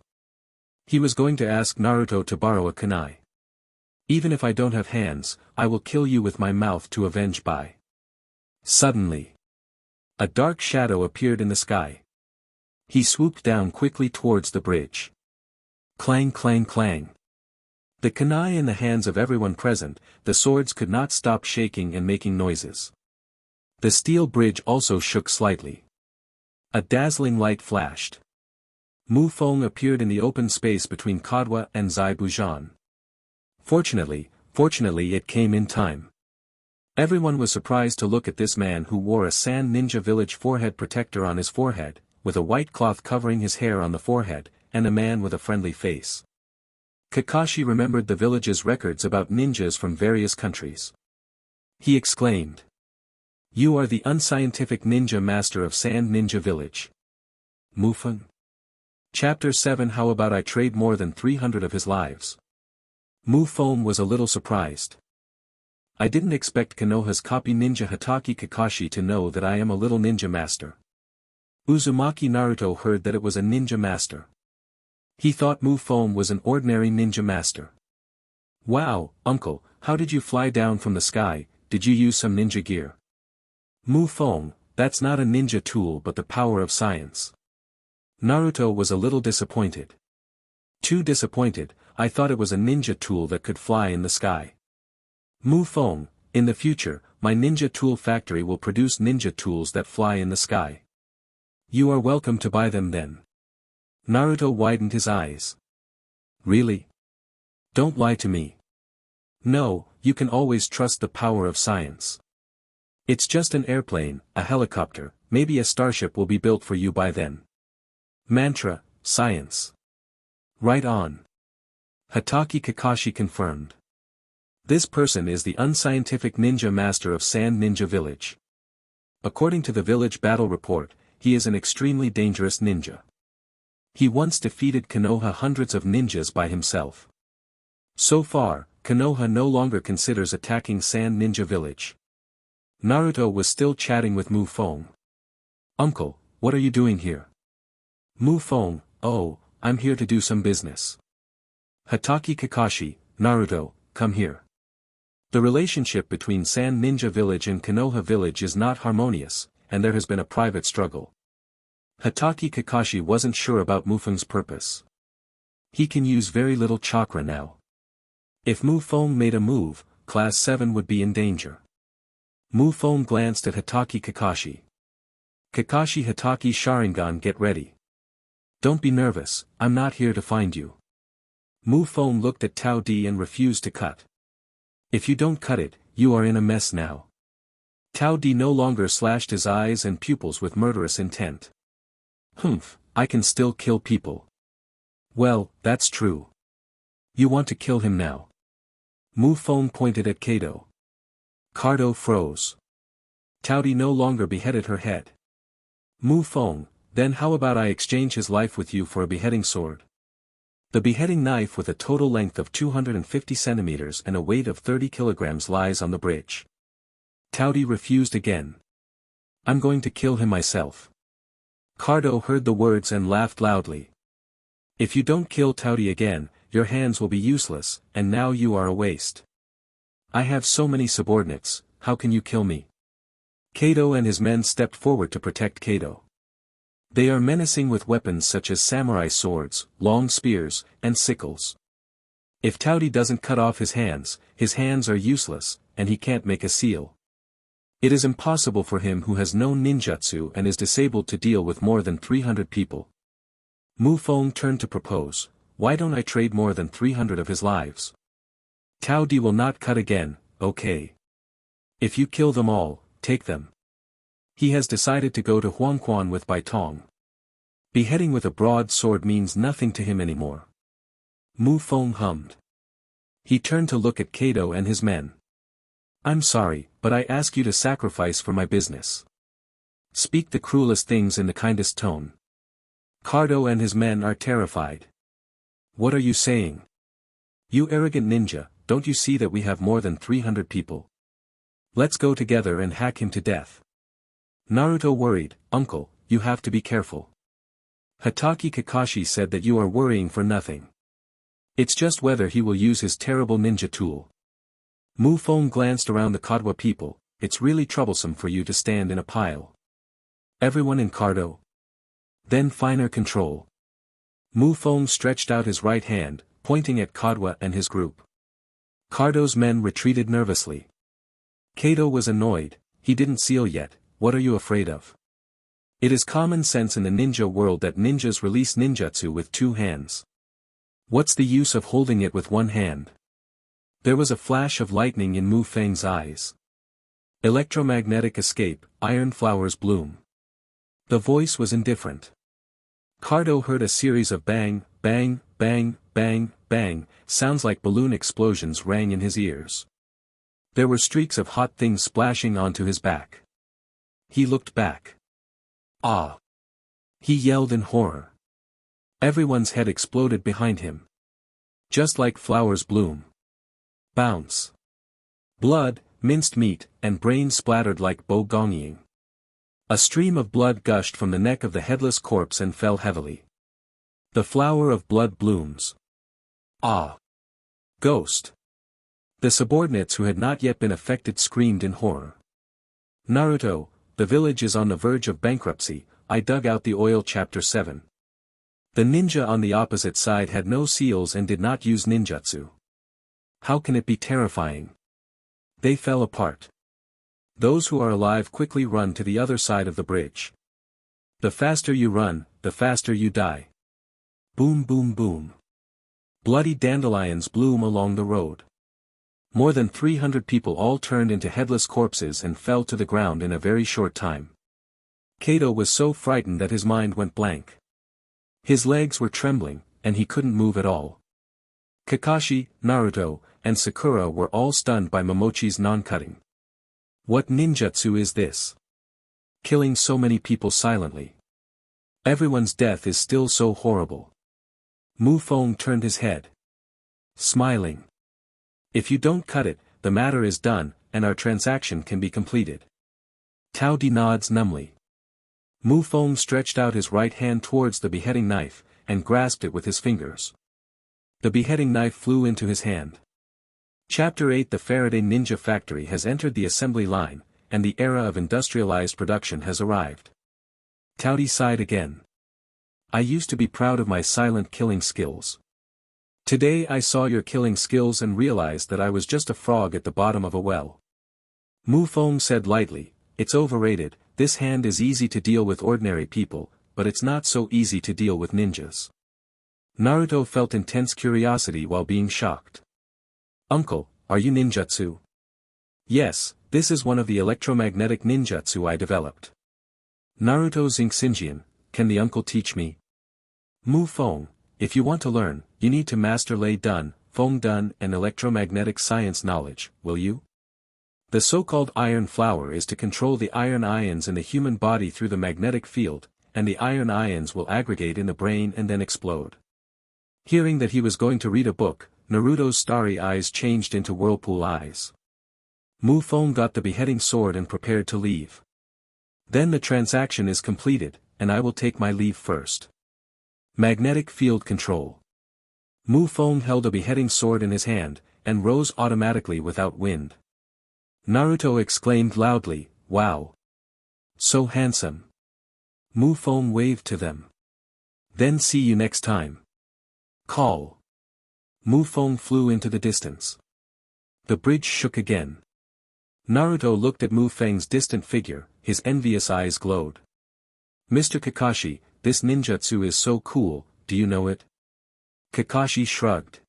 He was going to ask Naruto to borrow a kunai. Even if I don't have hands, I will kill you with my mouth to avenge Bai. Suddenly, a dark shadow appeared in the sky. He swooped down quickly towards the bridge. Clang clang clang. The kunai in the hands of everyone present, the swords could not stop shaking and making noises. The steel bridge also shook slightly. A dazzling light flashed. Mu Feng appeared in the open space between Kadwa and Zai Bujan. Fortunately it came in time. Everyone was surprised to look at this man who wore a Sand Ninja Village forehead protector on his forehead, with a white cloth covering his hair on the forehead, and a man with a friendly face. Kakashi remembered the village's records about ninjas from various countries. He exclaimed. You are the unscientific ninja master of Sand Ninja Village. Mu Feng? Chapter 7 How about I trade more than 300 of his lives? Mu Feng was a little surprised. I didn't expect Konoha's copy ninja Hatake Kakashi to know that I am a little ninja master. Uzumaki Naruto heard that it was a ninja master. He thought Mufone was an ordinary ninja master. Wow, uncle, how did you fly down from the sky? Did you use some ninja gear? Mufone, that's not a ninja tool but the power of science. Naruto was a little disappointed. Too disappointed, I thought it was a ninja tool that could fly in the sky. Mufone, in the future, my ninja tool factory will produce ninja tools that fly in the sky. You are welcome to buy them then. Naruto widened his eyes. Really? Don't lie to me. No, you can always trust the power of science. It's just an airplane, a helicopter, maybe a starship will be built for you by then. Mantra, science. Right on. Hatake Kakashi confirmed. This person is the unscientific ninja master of Sand Ninja Village. According to the village battle report, he is an extremely dangerous ninja. He once defeated Konoha hundreds of ninjas by himself. So far, Konoha no longer considers attacking Sand Ninja Village. Naruto was still chatting with Mufone. Uncle, what are you doing here? Mufone, oh, I'm here to do some business. Hatake Kakashi, Naruto, come here. The relationship between Sand Ninja Village and Konoha Village is not harmonious, and there has been a private struggle. Hatake Kakashi wasn't sure about Mufone's purpose. He can use very little chakra now. If Mufone made a move, Class 7 would be in danger. Mufone glanced at Hatake Kakashi. Kakashi Hatake Sharingan, get ready. Don't be nervous, I'm not here to find you. Mufone looked at Tao D and refused to cut. If you don't cut it, you are in a mess now. Tao D no longer slashed his eyes and pupils with murderous intent. Humph, I can still kill people. Well, that's true. You want to kill him now? Mufone pointed at Kado. Kado froze. Tao D no longer beheaded her head. Mufone, then how about I exchange his life with you for a beheading sword? The beheading knife with a total length of 250 centimeters and a weight of 30 kilograms lies on the bridge. Tao D refused again. I'm going to kill him myself. Kado heard the words and laughed loudly. If you don't kill Tao D again, your hands will be useless, and now you are a waste. I have so many subordinates, how can you kill me? Kado and his men stepped forward to protect Kado. They are menacing with weapons such as samurai swords, long spears, and sickles. If Tao D doesn't cut off his hands are useless, and he can't make a seal. It is impossible for him who has no ninjutsu and is disabled to deal with more than 300 people. Mufone turned to propose, why don't I trade more than 300 of his lives? Tao D will not cut again, okay. If you kill them all, take them. He has decided to go to Huangquan with Bai Tong. Beheading with a broad sword means nothing to him anymore. Mufone hummed. He turned to look at Kado and his men. I'm sorry, but I ask you to sacrifice for my business. Speak the cruelest things in the kindest tone. Kado and his men are terrified. What are you saying? You arrogant ninja, don't you see that we have more than 300 people? Let's go together and hack him to death. Naruto worried, Uncle, you have to be careful. Hatake Kakashi said that you are worrying for nothing. It's just whether he will use his terrible ninja tool. Mufone glanced around the Kadwa people, it's really troublesome for you to stand in a pile. Everyone in Kado. Then finer control. Mufone stretched out his right hand, pointing at Kadwa and his group. Kado's men retreated nervously. Kado was annoyed, he didn't seal yet, what are you afraid of? It is common sense in the ninja world that ninjas release ninjutsu with 2 hands. What's the use of holding it with 1 hand? There was a flash of lightning in Mu Feng's eyes. Electromagnetic escape, iron flowers bloom. The voice was indifferent. Kado heard a series of bang, bang, bang, bang, bang, sounds like balloon explosions rang in his ears. There were streaks of hot things splashing onto his back. He looked back. Ah! He yelled in horror. Everyone's head exploded behind him. Just like flowers bloom. Bounce. Blood, minced meat, and brains splattered like bo gonging. A stream of blood gushed from the neck of the headless corpse and fell heavily. The flower of blood blooms. Ah! Ghost! The subordinates who had not yet been affected screamed in horror. Naruto, the village is on the verge of bankruptcy, I dug out the oil. Chapter 7. The ninja on the opposite side had no seals and did not use ninjutsu. How can it be terrifying? They fell apart. Those who are alive quickly run to the other side of the bridge. The faster you run, the faster you die. Boom boom boom. Bloody dandelions bloom along the road. More than 300 people all turned into headless corpses and fell to the ground in a very short time. Kato was so frightened that his mind went blank. His legs were trembling, and he couldn't move at all. Kakashi, Naruto, and Sakura were all stunned by Momochi's non-cutting. What ninjutsu is this? Killing so many people silently. Everyone's death is still so horrible. Mufong turned his head. Smiling. If you don't cut it, the matter is done, and our transaction can be completed. Taodi nods numbly. Mufong stretched out his right hand towards the beheading knife, and grasped it with his fingers. The beheading knife flew into his hand. Chapter 8. The Faraday Ninja Factory has entered the assembly line, and the era of industrialized production has arrived. Taodi sighed again. I used to be proud of my silent killing skills. Today I saw your killing skills and realized that I was just a frog at the bottom of a well. Mufong said lightly, it's overrated. This hand is easy to deal with ordinary people, but it's not so easy to deal with ninjas. Naruto felt intense curiosity while being shocked. Uncle, are you ninjutsu? Yes, this is one of the electromagnetic ninjutsu I developed. Naruto Zinxinjian, can the uncle teach me? Mufong, if you want to learn, you need to master Lei Dun, Feng Dun and electromagnetic science knowledge, will you? The so-called iron flower is to control the iron ions in the human body through the magnetic field, and the iron ions will aggregate in the brain and then explode. Hearing that he was going to read a book, Naruto's starry eyes changed into whirlpool eyes. Mufong got the beheading sword and prepared to leave. Then the transaction is completed, and I will take my leave first. Magnetic field control. Mufong held a beheading sword in his hand, and rose automatically without wind. Naruto exclaimed loudly, wow! So handsome. Mufong waved to them. Then see you next time. Call. Mufong flew into the distance. The bridge shook again. Naruto looked at Mufeng's distant figure, his envious eyes glowed. Mr. Kakashi, this ninjutsu is so cool, do you know it? Kakashi shrugged.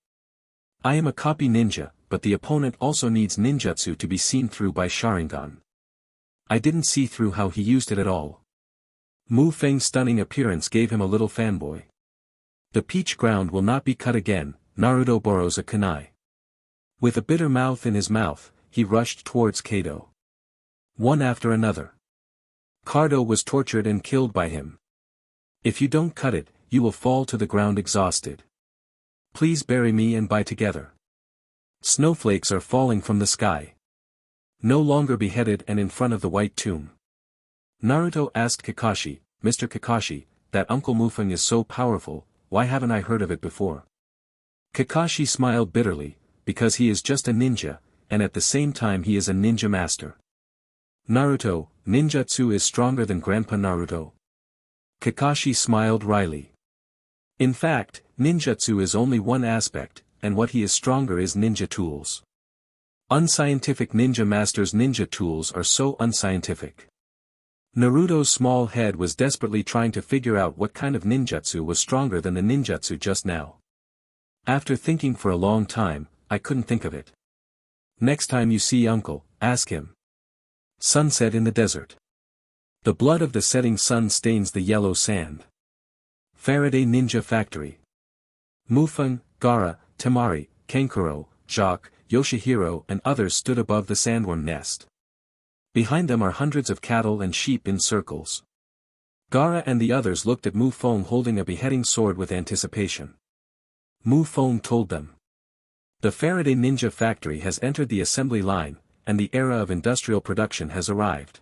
I am a copy ninja, but the opponent also needs ninjutsu to be seen through by Sharingan. I didn't see through how he used it at all. Mufeng's stunning appearance gave him a little fanboy. The peach ground will not be cut again, Naruto borrows a kunai. With a bitter mouth in his mouth, he rushed towards Kato. One after another. Kado was tortured and killed by him. If you don't cut it, you will fall to the ground exhausted. Please bury me and buy together. Snowflakes are falling from the sky. No longer beheaded and in front of the white tomb. Naruto asked Kakashi, Mr. Kakashi, that Uncle Mufeng is so powerful, why haven't I heard of it before? Kakashi smiled bitterly, because he is just a ninja, and at the same time he is a ninja master. Naruto, ninjutsu is stronger than Grandpa Naruto. Kakashi smiled wryly. In fact, ninjutsu is only one aspect, and what he is stronger is ninja tools. Unscientific ninja masters' ninja tools are so unscientific. Naruto's small head was desperately trying to figure out what kind of ninjutsu was stronger than the ninjutsu just now. After thinking for a long time, I couldn't think of it. Next time you see Uncle, ask him. Sunset in the desert. The blood of the setting sun stains the yellow sand. Faraday Ninja Factory. Mufeng, Gaara, Temari, Kankuro, Jacques, Yoshihiro and others stood above the sandworm nest. Behind them are hundreds of cattle and sheep in circles. Gaara and the others looked at Mufeng holding a beheading sword with anticipation. Mufeng told them. The Faraday Ninja Factory has entered the assembly line, and the era of industrial production has arrived.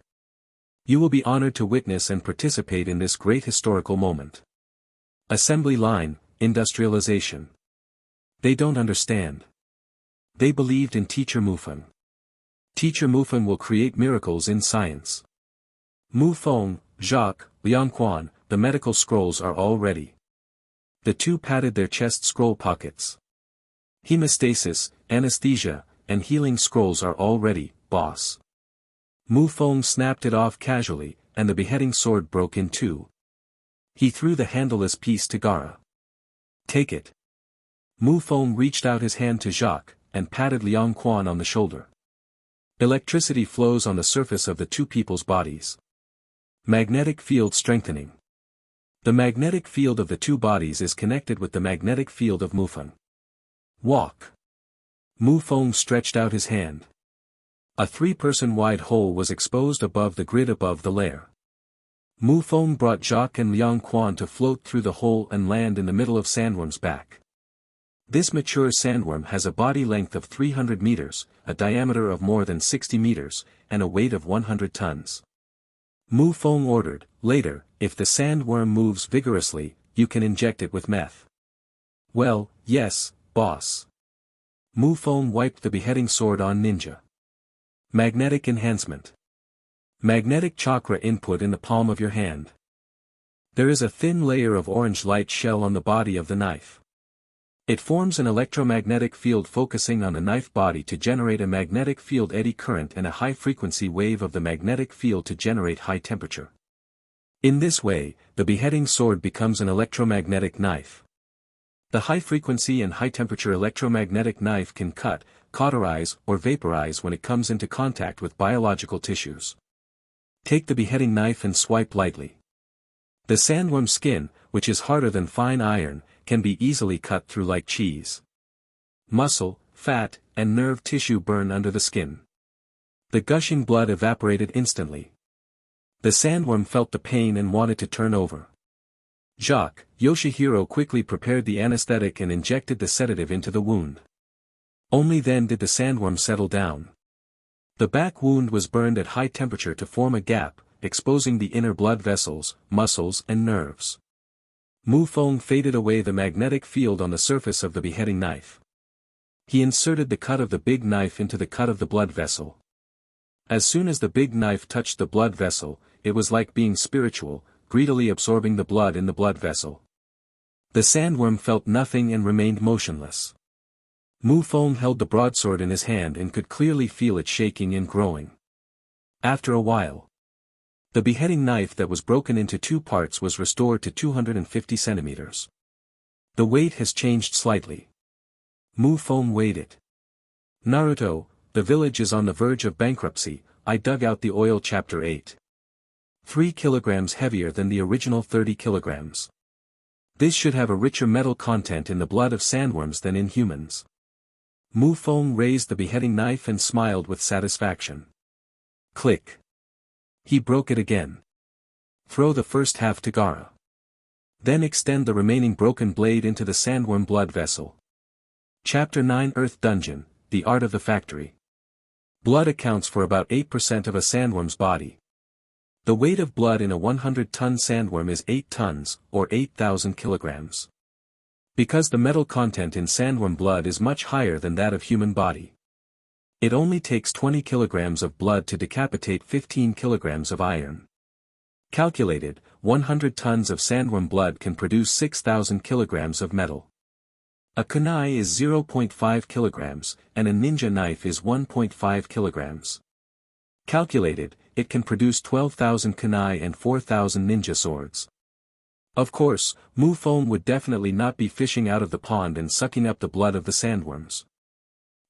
You will be honored to witness and participate in this great historical moment. Assembly line, industrialization. They don't understand. They believed in Teacher Mufeng. Teacher Mufeng will create miracles in science. Mu Feng, Jacques, Liang Quan, the medical scrolls are all ready. The two patted their chest scroll pockets. Hemostasis, anesthesia, and healing scrolls are all ready, boss. Mu Feng snapped it off casually, and the beheading sword broke in two. He threw the handleless piece to Gara. Take it. Mu Feng reached out his hand to Jacques, and patted Liang Quan on the shoulder. Electricity flows on the surface of the two people's bodies. Magnetic field strengthening. The magnetic field of the two bodies is connected with the magnetic field of Mufeng. Walk. Mu Feng stretched out his hand. A 3-person wide hole was exposed above the grid above the lair. Mu Feng brought Jacques and Liang Quan to float through the hole and land in the middle of Sandworm's back. This mature sandworm has a body length of 300 meters, a diameter of more than 60 meters, and a weight of 100 tons. Mu Feng ordered, later, if the sandworm moves vigorously, you can inject it with meth. Well, yes, boss. Mu Feng wiped the beheading sword on Ninja. Magnetic enhancement. Magnetic chakra input in the palm of your hand. There is a thin layer of orange light shell on the body of the knife. It forms an electromagnetic field focusing on the knife body to generate a magnetic field eddy current and a high-frequency wave of the magnetic field to generate high temperature. In this way, the beheading sword becomes an electromagnetic knife. The high-frequency and high-temperature electromagnetic knife can cut, cauterize, or vaporize when it comes into contact with biological tissues. Take the beheading knife and swipe lightly. The sandworm skin, which is harder than fine iron, can be easily cut through like cheese. Muscle, fat, and nerve tissue burn under the skin. The gushing blood evaporated instantly. The sandworm felt the pain and wanted to turn over. Jacques, Yoshihiro quickly prepared the anesthetic and injected the sedative into the wound. Only then did the sandworm settle down. The back wound was burned at high temperature to form a gap, exposing the inner blood vessels, muscles and nerves. Mu Feng faded away the magnetic field on the surface of the beheading knife. He inserted the cut of the big knife into the cut of the blood vessel. As soon as the big knife touched the blood vessel, it was like being spiritual, greedily absorbing the blood in the blood vessel. The sandworm felt nothing and remained motionless. Mu Feng held the broadsword in his hand and could clearly feel it shaking and growing. After a while, the beheading knife that was broken into two parts was restored to 250 centimeters. The weight has changed slightly. Mu Feng weighed it. Naruto, the village is on the verge of bankruptcy. I dug out the oil chapter 8. 3 kilograms heavier than the original 30 kilograms. This should have a richer metal content in the blood of sandworms than in humans. Mu Feng raised the beheading knife and smiled with satisfaction. Click. He broke it again. Throw the first half to Gara. Then extend the remaining broken blade into the sandworm blood vessel. Chapter 9 Earth Dungeon, The Art of the Factory. Blood accounts for about 8% of a sandworm's body. The weight of blood in a 100-ton sandworm is 8 tons, or 8,000 kilograms. Because the metal content in sandworm blood is much higher than that of human body. It only takes 20 kilograms of blood to decapitate 15 kilograms of iron. Calculated, 100 tons of sandworm blood can produce 6,000 kilograms of metal. A kunai is 0.5 kilograms, and a ninja knife is 1.5 kilograms. Calculated, it can produce 12,000 kunai and 4,000 ninja swords. Of course, Mu Feng would definitely not be fishing out of the pond and sucking up the blood of the sandworms.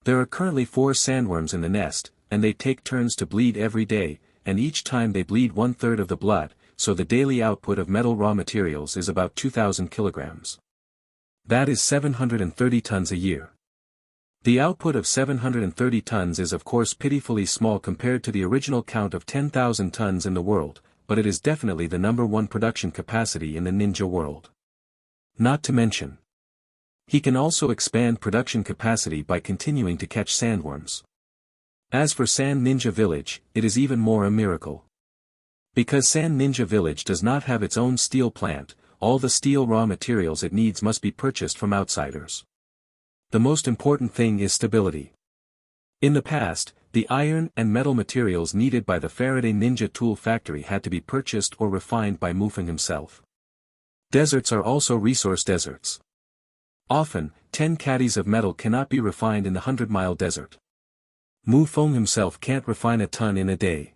There are currently 4 sandworms in the nest, and they take turns to bleed every day, and each time they bleed 1/3 of the blood, so the daily output of metal raw materials is about 2,000 kilograms. That is 730 tons a year. The output of 730 tons is of course pitifully small compared to the original count of 10,000 tons in the world, but it is definitely the #1 production capacity in the ninja world. Not to mention, he can also expand production capacity by continuing to catch sandworms. As for Sand Ninja Village, it is even more a miracle. Because Sand Ninja Village does not have its own steel plant, all the steel raw materials it needs must be purchased from outsiders. The most important thing is stability. In the past, the iron and metal materials needed by the Faraday Ninja Tool Factory had to be purchased or refined by Mufeng himself. Deserts are also resource deserts. Often, 10 caddies of metal cannot be refined in the 100-mile desert. Mufeng himself can't refine a ton in a day.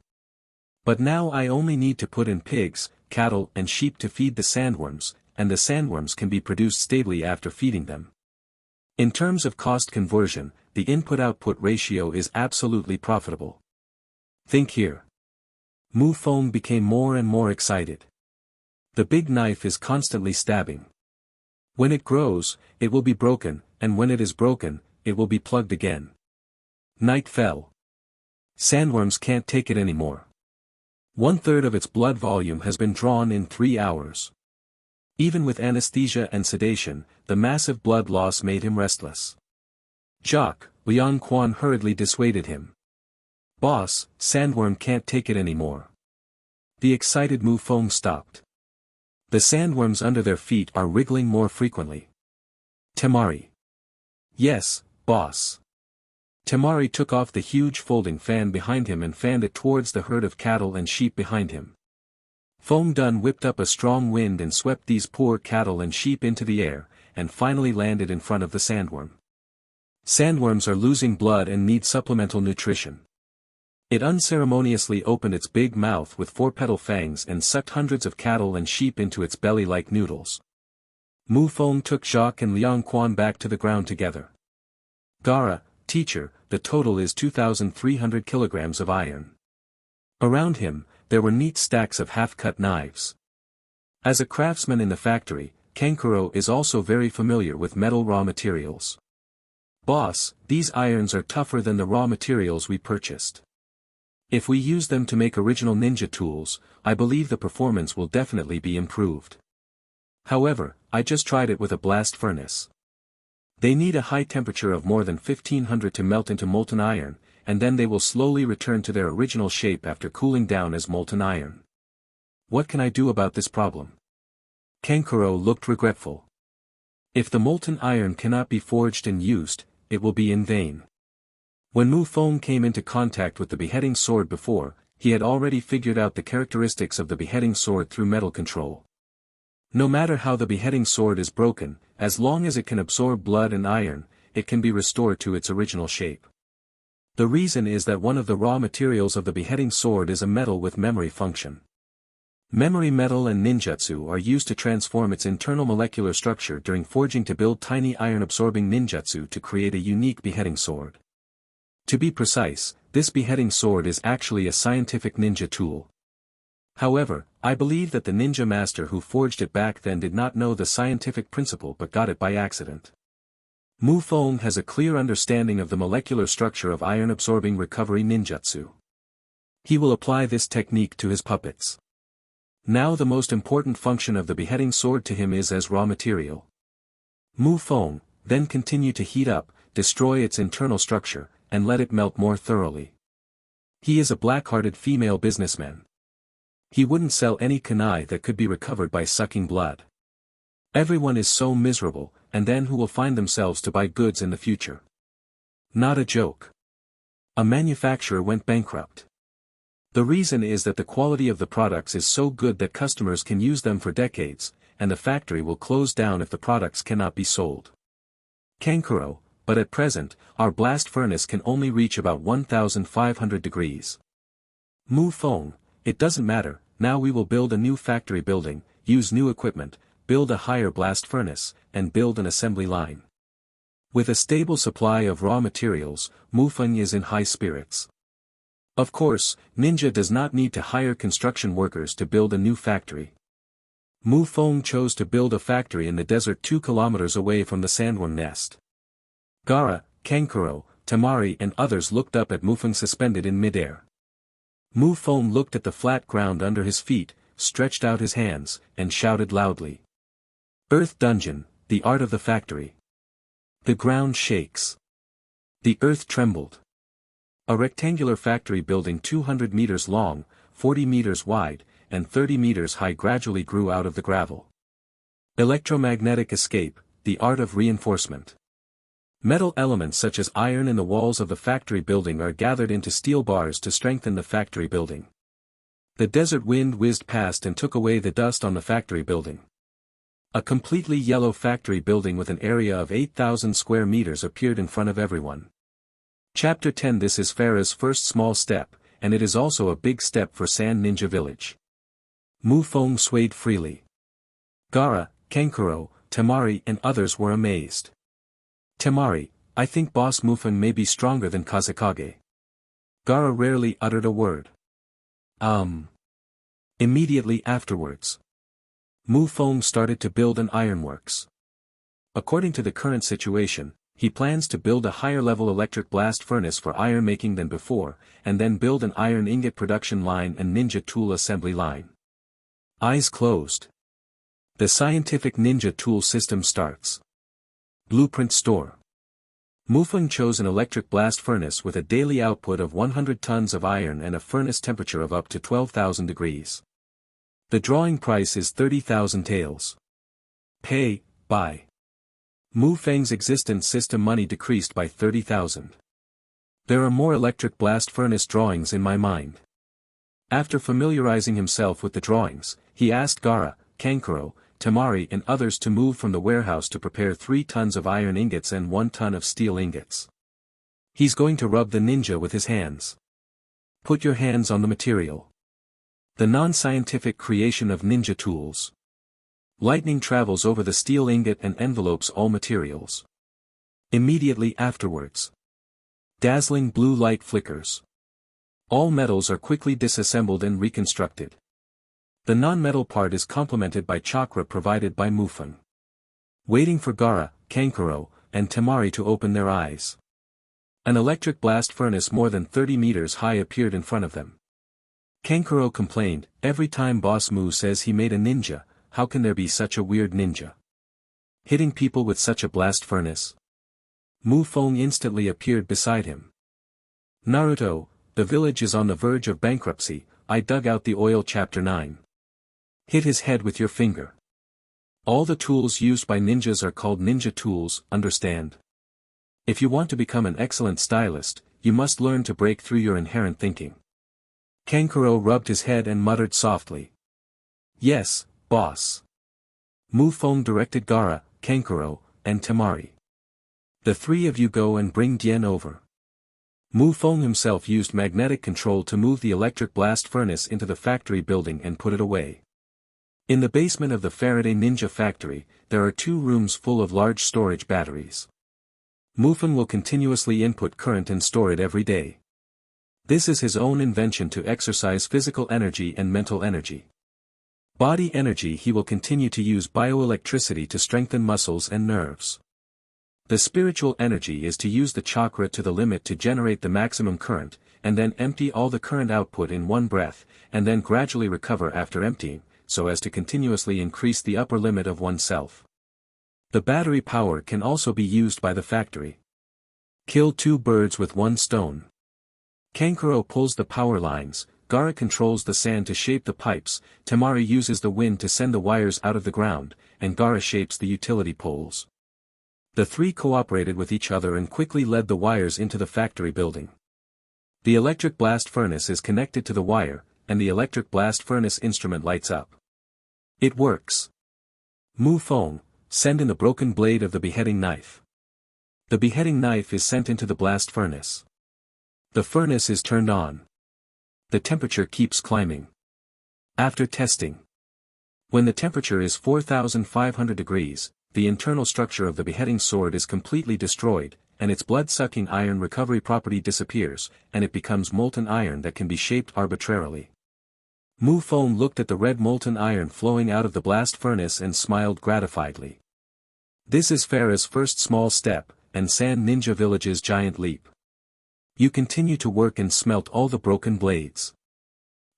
But now I only need to put in pigs, cattle and sheep to feed the sandworms, and the sandworms can be produced stably after feeding them. In terms of cost conversion, the input-output ratio is absolutely profitable. Think here. Mufeng became more and more excited. The big knife is constantly stabbing. When it grows, it will be broken, and when it is broken, it will be plugged again. Night fell. Sandworms can't take it anymore. 1/3 of its blood volume has been drawn in 3 hours. Even with anesthesia and sedation, the massive blood loss made him restless. Jacques, Liang Quan hurriedly dissuaded him. "Boss, Sandworm can't take it anymore." The excited Mufeng stopped. The sandworms under their feet are wriggling more frequently. Temari. "Yes, boss." Temari took off the huge folding fan behind him and fanned it towards the herd of cattle and sheep behind him. Foam Dun whipped up a strong wind and swept these poor cattle and sheep into the air, and finally landed in front of the sandworm. Sandworms are losing blood and need supplemental nutrition. It unceremoniously opened its big mouth with 4-petal fangs and sucked hundreds of cattle and sheep into its belly like noodles. Mufeng took Jacques and Liang Quan back to the ground together. "Gara, teacher, the total is 2,300 kilograms of iron." Around him, there were neat stacks of half-cut knives. As a craftsman in the factory, Kankuro is also very familiar with metal raw materials. "Boss, these irons are tougher than the raw materials we purchased. If we use them to make original ninja tools, I believe the performance will definitely be improved. However, I just tried it with a blast furnace. They need a high temperature of more than 1500 to melt into molten iron, and then they will slowly return to their original shape after cooling down as molten iron. What can I do about this problem?" Kankuro looked regretful. If the molten iron cannot be forged and used, it will be in vain. When Mufeng came into contact with the beheading sword before, he had already figured out the characteristics of the beheading sword through metal control. No matter how the beheading sword is broken, as long as it can absorb blood and iron, it can be restored to its original shape. The reason is that one of the raw materials of the beheading sword is a metal with memory function. Memory metal and ninjutsu are used to transform its internal molecular structure during forging to build tiny iron-absorbing ninjutsu to create a unique beheading sword. To be precise, this beheading sword is actually a scientific ninja tool. However, I believe that the ninja master who forged it back then did not know the scientific principle but got it by accident. Mufeng has a clear understanding of the molecular structure of iron-absorbing recovery ninjutsu. He will apply this technique to his puppets. Now the most important function of the beheading sword to him is as raw material. Mufeng, then continue to heat up, destroy its internal structure, and let it melt more thoroughly. He is a black-hearted female businessman. He wouldn't sell any kunai that could be recovered by sucking blood. Everyone is so miserable, and then who will find themselves to buy goods in the future? Not a joke. A manufacturer went bankrupt. The reason is that the quality of the products is so good that customers can use them for decades, and the factory will close down if the products cannot be sold. Kankuro, but at present, our blast furnace can only reach about 1,500 degrees. Mufeng, it doesn't matter, now we will build a new factory building, use new equipment, build a higher blast furnace, and build an assembly line. With a stable supply of raw materials, Mufeng is in high spirits. Of course, Ninja does not need to hire construction workers to build a new factory. Mufeng chose to build a factory in the desert 2 kilometers away from the sandworm nest. Gara, Kankuro, Temari and others looked up at Mufeng suspended in midair. Mufeng looked at the flat ground under his feet, stretched out his hands, and shouted loudly. "Earth Dungeon, the art of the factory." The ground shakes. The earth trembled. A rectangular factory building 200 meters long, 40 meters wide, and 30 meters high gradually grew out of the gravel. Electromagnetic escape, the art of reinforcement. Metal elements such as iron in the walls of the factory building are gathered into steel bars to strengthen the factory building. The desert wind whizzed past and took away the dust on the factory building. A completely yellow factory building with an area of 8,000 square meters appeared in front of everyone. Chapter 10. This is Farah's first small step, and it is also a big step for Sand Ninja Village. Mufong swayed freely. Gaara, Kankuro, Temari and others were amazed. Temari, I think Boss Mufong may be stronger than Kazekage. Gaara rarely uttered a word. Immediately afterwards, Mufong started to build an ironworks. According to the current situation, he plans to build a higher-level electric blast furnace for iron making than before, and then build an iron ingot production line and ninja tool assembly line. Eyes closed. The scientific ninja tool system starts. Blueprint store. Mufong chose an electric blast furnace with a daily output of 100 tons of iron and a furnace temperature of up to 12,000 degrees. The drawing price is 30,000 taels. Pay, buy. Mufeng's existence system money decreased by 30,000. There are more electric blast furnace drawings in my mind. After familiarizing himself with the drawings, he asked Gaara, Kankuro, Temari and others to move from the warehouse to prepare 3 tons of iron ingots and 1 ton of steel ingots. He's going to rub the ninja with his hands. Put your hands on the material. The non-scientific creation of ninja tools. Lightning travels over the steel ingot and envelopes all materials. Immediately afterwards, dazzling blue light flickers. All metals are quickly disassembled and reconstructed. The non-metal part is complemented by chakra provided by Mufong. Waiting for Gaara, Kankuro, and Temari to open their eyes. An electric blast furnace more than 30 meters high appeared in front of them. Kankuro complained, every time Boss Mu says he made a ninja, how can there be such a weird ninja? Hitting people with such a blast furnace? Mufong instantly appeared beside him. Naruto, the village is on the verge of bankruptcy, I dug out the oil chapter 9. Hit his head with your finger. All the tools used by ninjas are called ninja tools, understand? If you want to become an excellent stylist, you must learn to break through your inherent thinking. Kankuro rubbed his head and muttered softly. Yes, boss. Mufong directed Gaara, Kankuro, and Temari. The 3 of you go and bring Dian over. Mufong himself used magnetic control to move the electric blast furnace into the factory building and put it away. In the basement of the Faraday Ninja factory, there are 2 rooms full of large storage batteries. Mufong will continuously input current and store it every day. This is his own invention to exercise physical energy and mental energy. Body energy he will continue to use bioelectricity to strengthen muscles and nerves. The spiritual energy is to use the chakra to the limit to generate the maximum current, and then empty all the current output in one breath, and then gradually recover after emptying, so as to continuously increase the upper limit of oneself. The battery power can also be used by the factory. Kill 2 birds with 1 stone. Kankuro pulls the power lines, Gaara controls the sand to shape the pipes, Temari uses the wind to send the wires out of the ground, and Gaara shapes the utility poles. The 3 cooperated with each other and quickly led the wires into the factory building. The electric blast furnace is connected to the wire, and the electric blast furnace instrument lights up. It works. Mufong, send in the broken blade of the beheading knife. The beheading knife is sent into the blast furnace. The furnace is turned on. The temperature keeps climbing. After testing. When the temperature is 4,500 degrees, the internal structure of the beheading sword is completely destroyed, and its blood-sucking iron recovery property disappears, and it becomes molten iron that can be shaped arbitrarily. Mufong looked at the red molten iron flowing out of the blast furnace and smiled gratifiedly. This is Farah's first small step, and Sand Ninja Village's giant leap. You continue to work and smelt all the broken blades.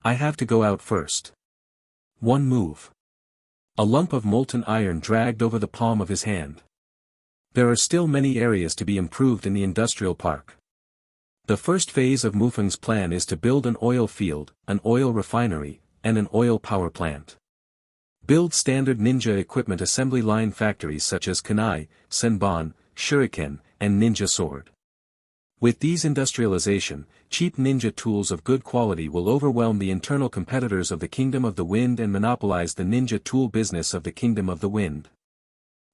I have to go out first. One move. A lump of molten iron dragged over the palm of his hand. There are still many areas to be improved in the industrial park. The first phase of Mufong's plan is to build an oil field, an oil refinery, and an oil power plant. Build standard ninja equipment assembly line factories such as kunai, senbon, shuriken, and ninja sword. With these industrialization, cheap ninja tools of good quality will overwhelm the internal competitors of the Kingdom of the Wind and monopolize the ninja tool business of the Kingdom of the Wind.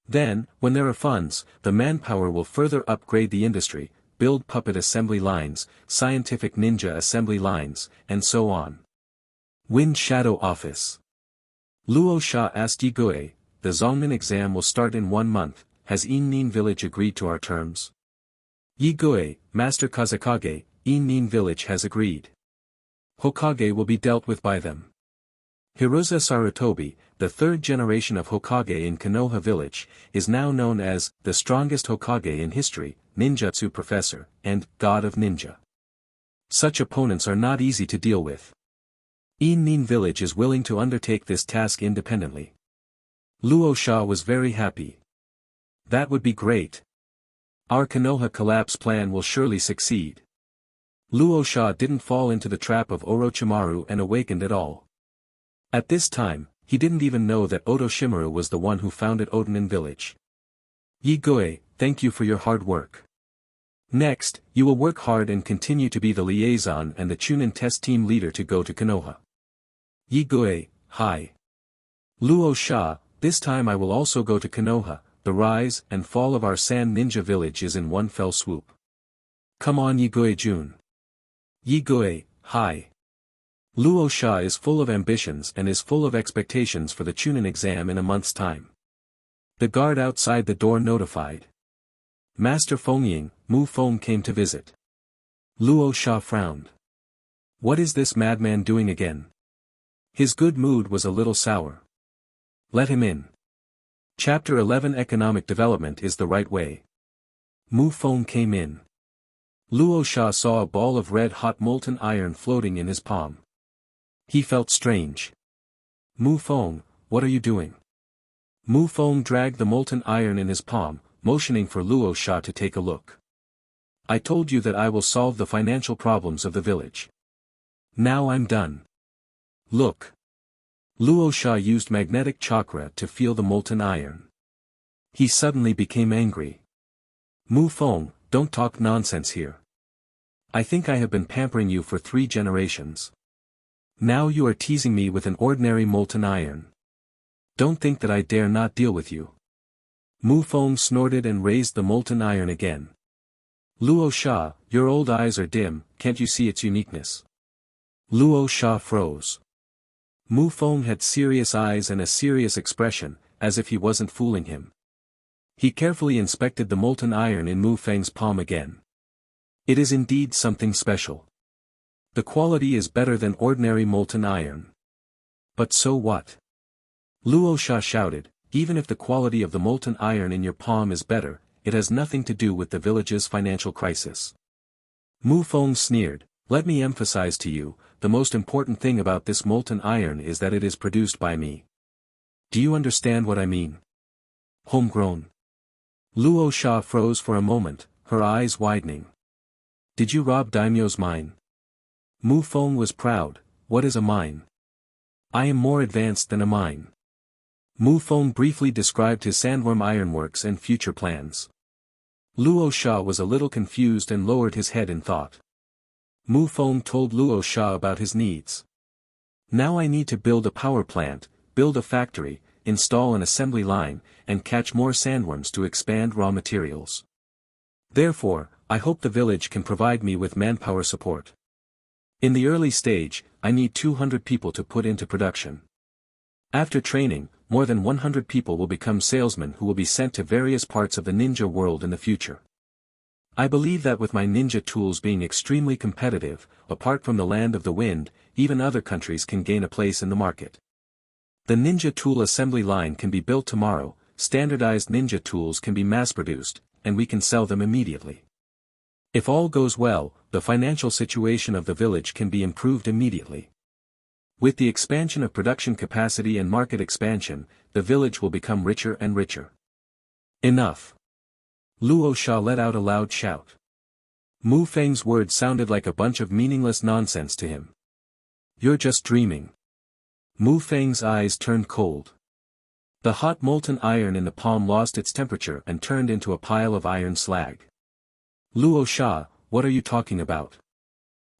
Then, when there are funds, the manpower will further upgrade the industry, build puppet assembly lines, scientific ninja assembly lines, and so on. Wind Shadow Office. Luo Sha asked Yi Gue, the Zongmin exam will start in 1 month, has Nin village agreed to our terms? Yi Gue, Master Kazakage, Nin village has agreed. Hokage will be dealt with by them. Hiruza Sarutobi, the 3rd generation of Hokage in Konoha village, is now known as the strongest Hokage in history, ninjutsu professor, and god of ninja. Such opponents are not easy to deal with. Nin village is willing to undertake this task independently. Luo Sha was very happy. That would be great. Our Konoha collapse plan will surely succeed. Luo Sha didn't fall into the trap of Orochimaru and awakened at all. At this time, he didn't even know that Orochimaru was the one who founded Otonin village. Yi Gue, thank you for your hard work. Next, you will work hard and continue to be the liaison and the Chunin test team leader to go to Konoha. Yi Gue, hi. Luo Sha, this time I will also go to Konoha, the rise and fall of our Sand Ninja village is in one fell swoop. Come on Yi Gue Jun. Yi Gue, hi. Luo Sha is full of ambitions and is full of expectations for the Chunin exam in a month's time. The guard outside the door notified. Master Fengying, Mu Feng came to visit. Luo Sha frowned. What is this madman doing again? His good mood was a little sour. Let him in. Chapter 11 Economic Development is the right way. Mu Feng came in. Luo Sha saw a ball of red-hot molten iron floating in his palm. He felt strange. Mu Feng, what are you doing? Mu Feng dragged the molten iron in his palm, motioning for Luo Sha to take a look. I told you that I will solve the financial problems of the village. Now I'm done. Look. Luo Sha used magnetic chakra to feel the molten iron. He suddenly became angry. Mu Feng, don't talk nonsense here. I think I have been pampering you for 3 generations. Now you are teasing me with an ordinary molten iron. Don't think that I dare not deal with you. Mu Feng snorted and raised the molten iron again. Luo Sha, your old eyes are dim, can't you see its uniqueness? Luo Sha froze. Mu Feng had serious eyes and a serious expression, as if he wasn't fooling him. He carefully inspected the molten iron in Mu Feng's palm again. It is indeed something special. The quality is better than ordinary molten iron. But so what? Luo Sha shouted, even if the quality of the molten iron in your palm is better, it has nothing to do with the village's financial crisis. Mu Feng sneered, let me emphasize to you, the most important thing about this molten iron is that it is produced by me. Do you understand what I mean? Homegrown. Luo Sha froze for a moment, her eyes widening. Did you rob Daimyo's mine? Mu Feng was proud, what is a mine? I am more advanced than a mine. Mu Feng briefly described his sandworm ironworks and future plans. Luo Sha was a little confused and lowered his head in thought. Mu Feng told Luo Sha about his needs. Now I need to build a power plant, build a factory, install an assembly line, and catch more sandworms to expand raw materials. Therefore, I hope the village can provide me with manpower support. In the early stage, I need 200 people to put into production. After training, more than 100 people will become salesmen who will be sent to various parts of the ninja world in the future. I believe that with my ninja tools being extremely competitive, apart from the land of the wind, even other countries can gain a place in the market. The ninja tool assembly line can be built tomorrow, standardized ninja tools can be mass-produced, and we can sell them immediately. If all goes well, the financial situation of the village can be improved immediately. With the expansion of production capacity and market expansion, the village will become richer and richer. Enough. Luo Sha let out a loud shout. Mu Feng's words sounded like a bunch of meaningless nonsense to him. You're just dreaming. Mu Feng's eyes turned cold. The hot molten iron in the palm lost its temperature and turned into a pile of iron slag. Luo Sha, what are you talking about?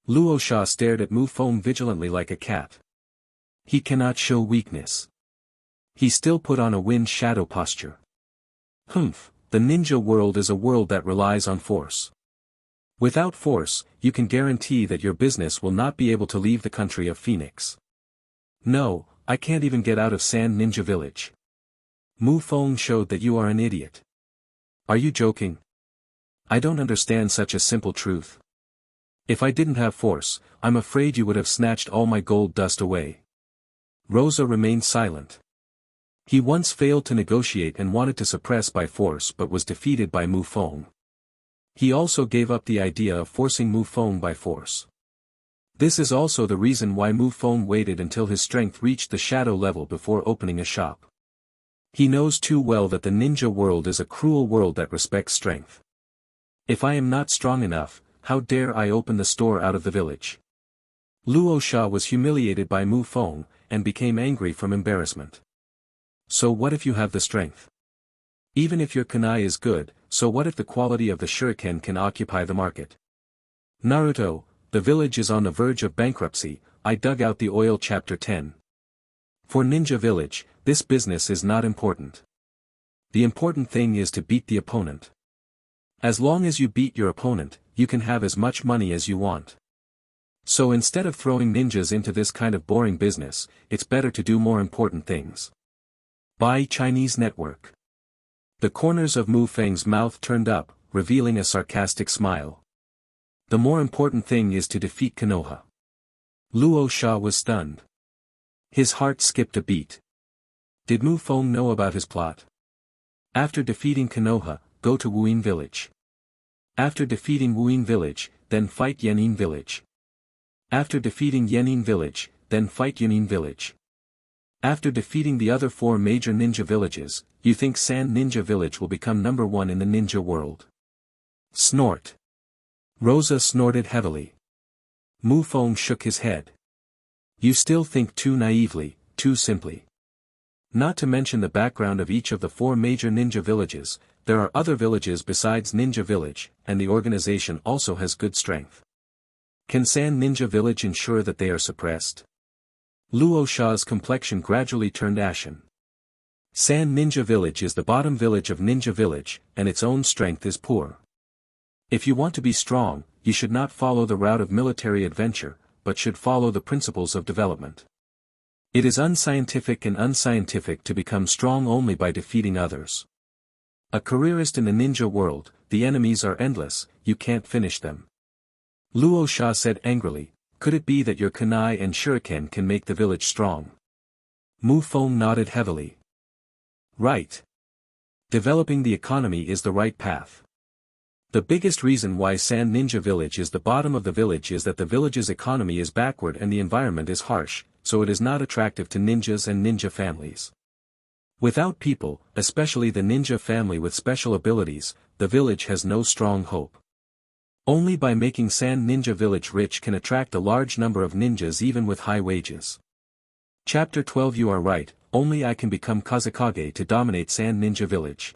Luo Sha stared at Mu Feng vigilantly like a cat. He cannot show weakness. He still put on a wind shadow posture. Humph, the ninja world is a world that relies on force. Without force, you can guarantee that your business will not be able to leave the country of Phoenix. No, I can't even get out of Sand Ninja Village. Mu Feng showed that you are an idiot. Are you joking? I don't understand such a simple truth. If I didn't have force, I'm afraid you would have snatched all my gold dust away. Rosa remained silent. He once failed to negotiate and wanted to suppress by force but was defeated by Mu Feng. He also gave up the idea of forcing Mu Feng by force. This is also the reason why Mu Feng waited until his strength reached the shadow level before opening a shop. He knows too well that the ninja world is a cruel world that respects strength. If I am not strong enough, how dare I open the store out of the village? Luo Sha was humiliated by Mu Feng, and became angry from embarrassment. So what if you have the strength? Even if your kunai is good, so what if the quality of the shuriken can occupy the market? Naruto, the village is on the verge of bankruptcy, I dug out the oil chapter 10. For Ninja Village, this business is not important. The important thing is to beat the opponent. As long as you beat your opponent, you can have as much money as you want. So instead of throwing ninjas into this kind of boring business, it's better to do more important things. Buy Chinese network. The corners of Mu Feng's mouth turned up, revealing a sarcastic smile. The more important thing is to defeat Konoha. Luo Sha was stunned. His heart skipped a beat. Did Mu Feng know about his plot? After defeating Konoha, go to Wuyin Village. After defeating Wuyin Village, then fight Yenin Village. After defeating Yenin Village, then fight Yunin Village. After defeating the other 4 major ninja villages, you think Sand Ninja Village will become number 1 in the ninja world? Snort. Rosa snorted heavily. Mu Feng shook his head. You still think too naively, too simply. Not to mention the background of each of the 4 major ninja villages, there are other villages besides Ninja Village, and the organization also has good strength. Can Sand Ninja Village ensure that they are suppressed? Luo Sha's complexion gradually turned ashen. Sand Ninja Village is the bottom village of Ninja Village, and its own strength is poor. If you want to be strong, you should not follow the route of military adventure, but should follow the principles of development. It is unscientific to become strong only by defeating others. A careerist in the ninja world, the enemies are endless, you can't finish them. Luo Sha said angrily, could it be that your kunai and shuriken can make the village strong? Mu Feng nodded heavily. Right. Developing the economy is the right path. The biggest reason why Sand Ninja Village is the bottom of the village is that the village's economy is backward and the environment is harsh, so it is not attractive to ninjas and ninja families. Without people, especially the ninja family with special abilities, the village has no strong hope. Only by making Sand Ninja Village rich can attract a large number of ninjas even with high wages. Chapter 12. You are right, only I can become Kazekage to dominate Sand Ninja Village.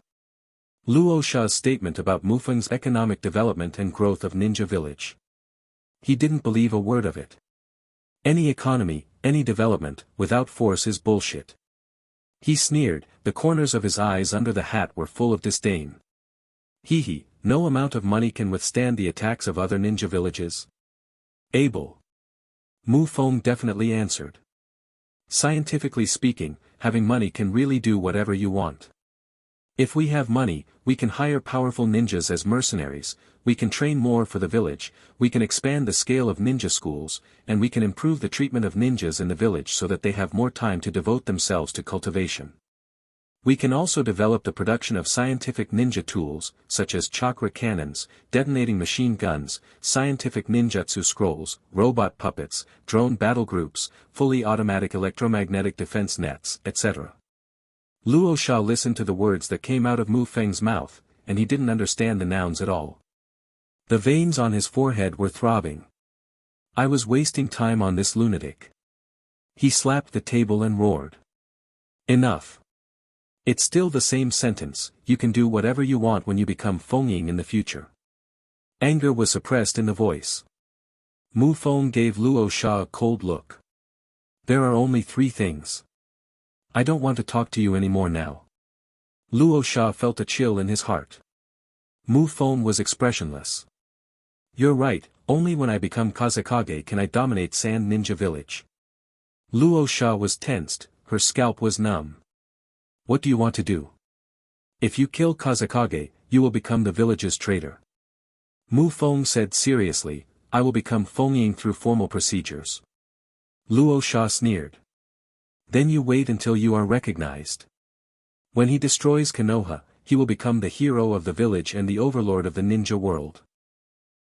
Luo Sha's statement about Mu Feng's economic development and growth of Ninja Village. He didn't believe a word of it. Any economy, any development, without force is bullshit. He sneered, the corners of his eyes under the hat were full of disdain. Hee, no amount of money can withstand the attacks of other ninja villages. Able. Mu Feng definitely answered. Scientifically speaking, having money can really do whatever you want. If we have money, we can hire powerful ninjas as mercenaries, we can train more for the village, we can expand the scale of ninja schools, and we can improve the treatment of ninjas in the village so that they have more time to devote themselves to cultivation. We can also develop the production of scientific ninja tools, such as chakra cannons, detonating machine guns, scientific ninjutsu scrolls, robot puppets, drone battle groups, fully automatic electromagnetic defense nets, etc. Luo Sha listened to the words that came out of Mu Feng's mouth, and he didn't understand the nouns at all. The veins on his forehead were throbbing. I was wasting time on this lunatic. He slapped the table and roared. Enough. It's still the same sentence, you can do whatever you want when you become Feng in the future. Anger was suppressed in the voice. Mu Feng gave Luo Sha a cold look. There are only 3 things. I don't want to talk to you anymore now. Luo Sha felt a chill in his heart. Mu Feng was expressionless. You're right, only when I become Kazekage can I dominate Sand Ninja Village. Luo Sha was tensed, her scalp was numb. What do you want to do? If you kill Kazekage, you will become the village's traitor. Mu Feng said seriously, I will become Feng through formal procedures. Luo Sha sneered. Then you wait until you are recognized. When he destroys Konoha, he will become the hero of the village and the overlord of the ninja world.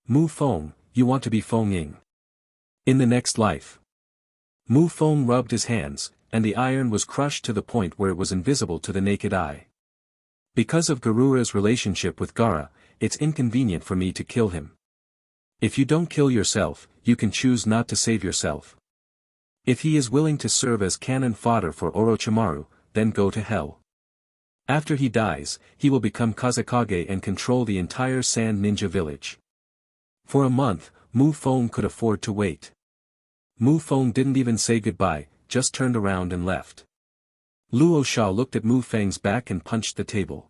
Mu Feng, you want to be Feng in the next life. Mu Feng rubbed his hands, and the iron was crushed to the point where it was invisible to the naked eye. Because of Garura's relationship with Gaara, it's inconvenient for me to kill him. If you don't kill yourself, you can choose not to save yourself. If he is willing to serve as cannon fodder for Orochimaru, then go to hell. After he dies, he will become Kazekage and control the entire Sand Ninja Village. For a month, Mu Feng could afford to wait. Mu Feng didn't even say goodbye, just turned around and left. Luo Sha looked at Mu Feng's back and punched the table.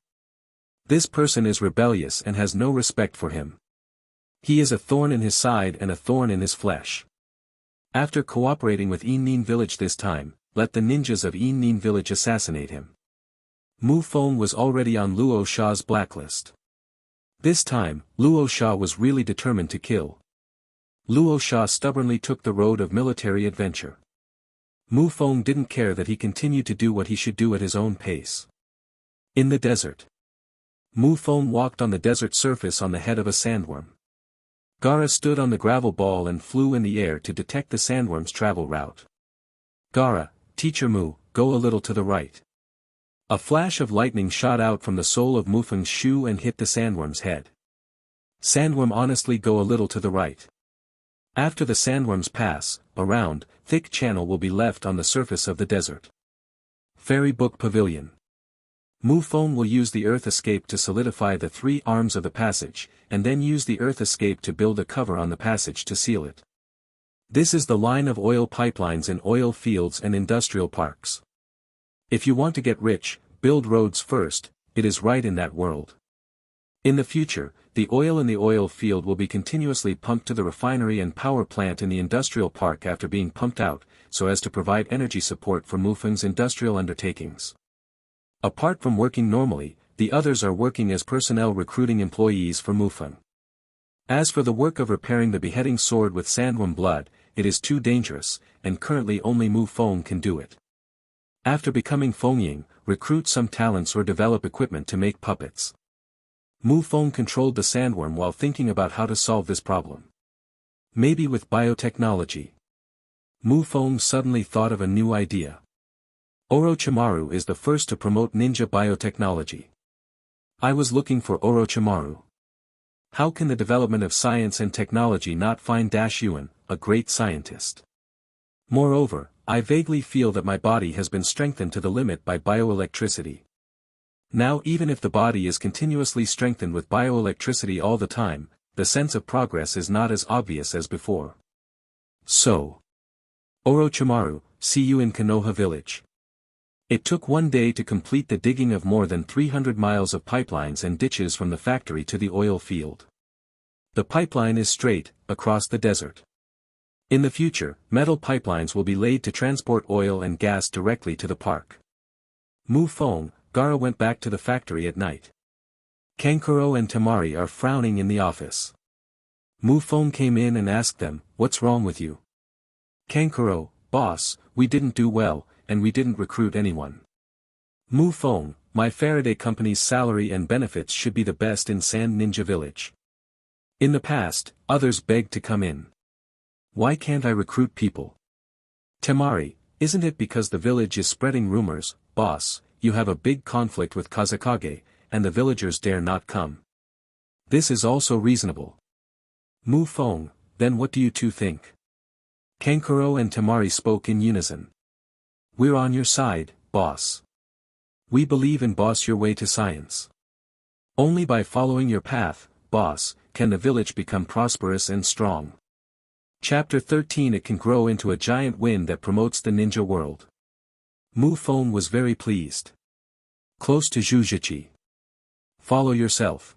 This person is rebellious and has no respect for him. He is a thorn in his side and a thorn in his flesh. After cooperating with Inin Village this time, let the ninjas of Inin Village assassinate him. Mu Feng was already on Luo Sha's blacklist. This time, Luo Sha was really determined to kill. Luo Sha stubbornly took the road of military adventure. Mu Feng didn't care that he continued to do what he should do at his own pace. In the desert. Mu Feng walked on the desert surface on the head of a sandworm. Gaara stood on the gravel ball and flew in the air to detect the sandworm's travel route. Gaara, Teacher Mu, go a little to the right. A flash of lightning shot out from the sole of Mu Feng's shoe and hit the sandworm's head. Sandworm, honestly, go a little to the right. After the sandworms pass, a round, thick channel will be left on the surface of the desert. Fairy Book Pavilion. Mu Feng will use the earth escape to solidify the 3 arms of the passage, and then use the earth escape to build a cover on the passage to seal it. This is the line of oil pipelines in oil fields and industrial parks. If you want to get rich, build roads first, it is right in that world. In the future, the oil in the oil field will be continuously pumped to the refinery and power plant in the industrial park after being pumped out, so as to provide energy support for Mu Feng's industrial undertakings. Apart from working normally, the others are working as personnel recruiting employees for Mu Feng. As for the work of repairing the beheading sword with sandworm blood, it is too dangerous, and currently only Mu Feng can do it. After becoming Feng, recruit some talents or develop equipment to make puppets. Mu Feng controlled the sandworm while thinking about how to solve this problem. Maybe with biotechnology. Mu Feng suddenly thought of a new idea. Orochimaru is the first to promote ninja biotechnology. I was looking for Orochimaru. How can the development of science and technology not find Yuan, a great scientist? Moreover, I vaguely feel that my body has been strengthened to the limit by bioelectricity. Now, even if the body is continuously strengthened with bioelectricity all the time, the sense of progress is not as obvious as before. So, Orochimaru, see you in Konoha village. It took 1 day to complete the digging of more than 300 miles of pipelines and ditches from the factory to the oil field. The pipeline is straight, across the desert. In the future, metal pipelines will be laid to transport oil and gas directly to the park. Mu Feng, Gaara went back to the factory at night. Kankuro and Temari are frowning in the office. Mu Feng came in and asked them, "What's wrong with you?" Kankuro, "Boss, we didn't do well, and we didn't recruit anyone." Mu Feng, "My Faraday company's salary and benefits should be the best in Sand Ninja Village. In the past, others begged to come in. Why can't I recruit people?" Temari, "Isn't it because the village is spreading rumors, boss, you have a big conflict with Kazekage, and the villagers dare not come. This is also reasonable." Mu Feng, "Then what do you two think?" Kankuro and Temari spoke in unison. We're on your side, boss. We believe in boss your way to science. Only by following your path, boss, can the village become prosperous and strong. Chapter 13. It can grow into a giant wind that promotes the ninja world. Mu Feng was very pleased. Close to Zhujiqi. Follow yourself.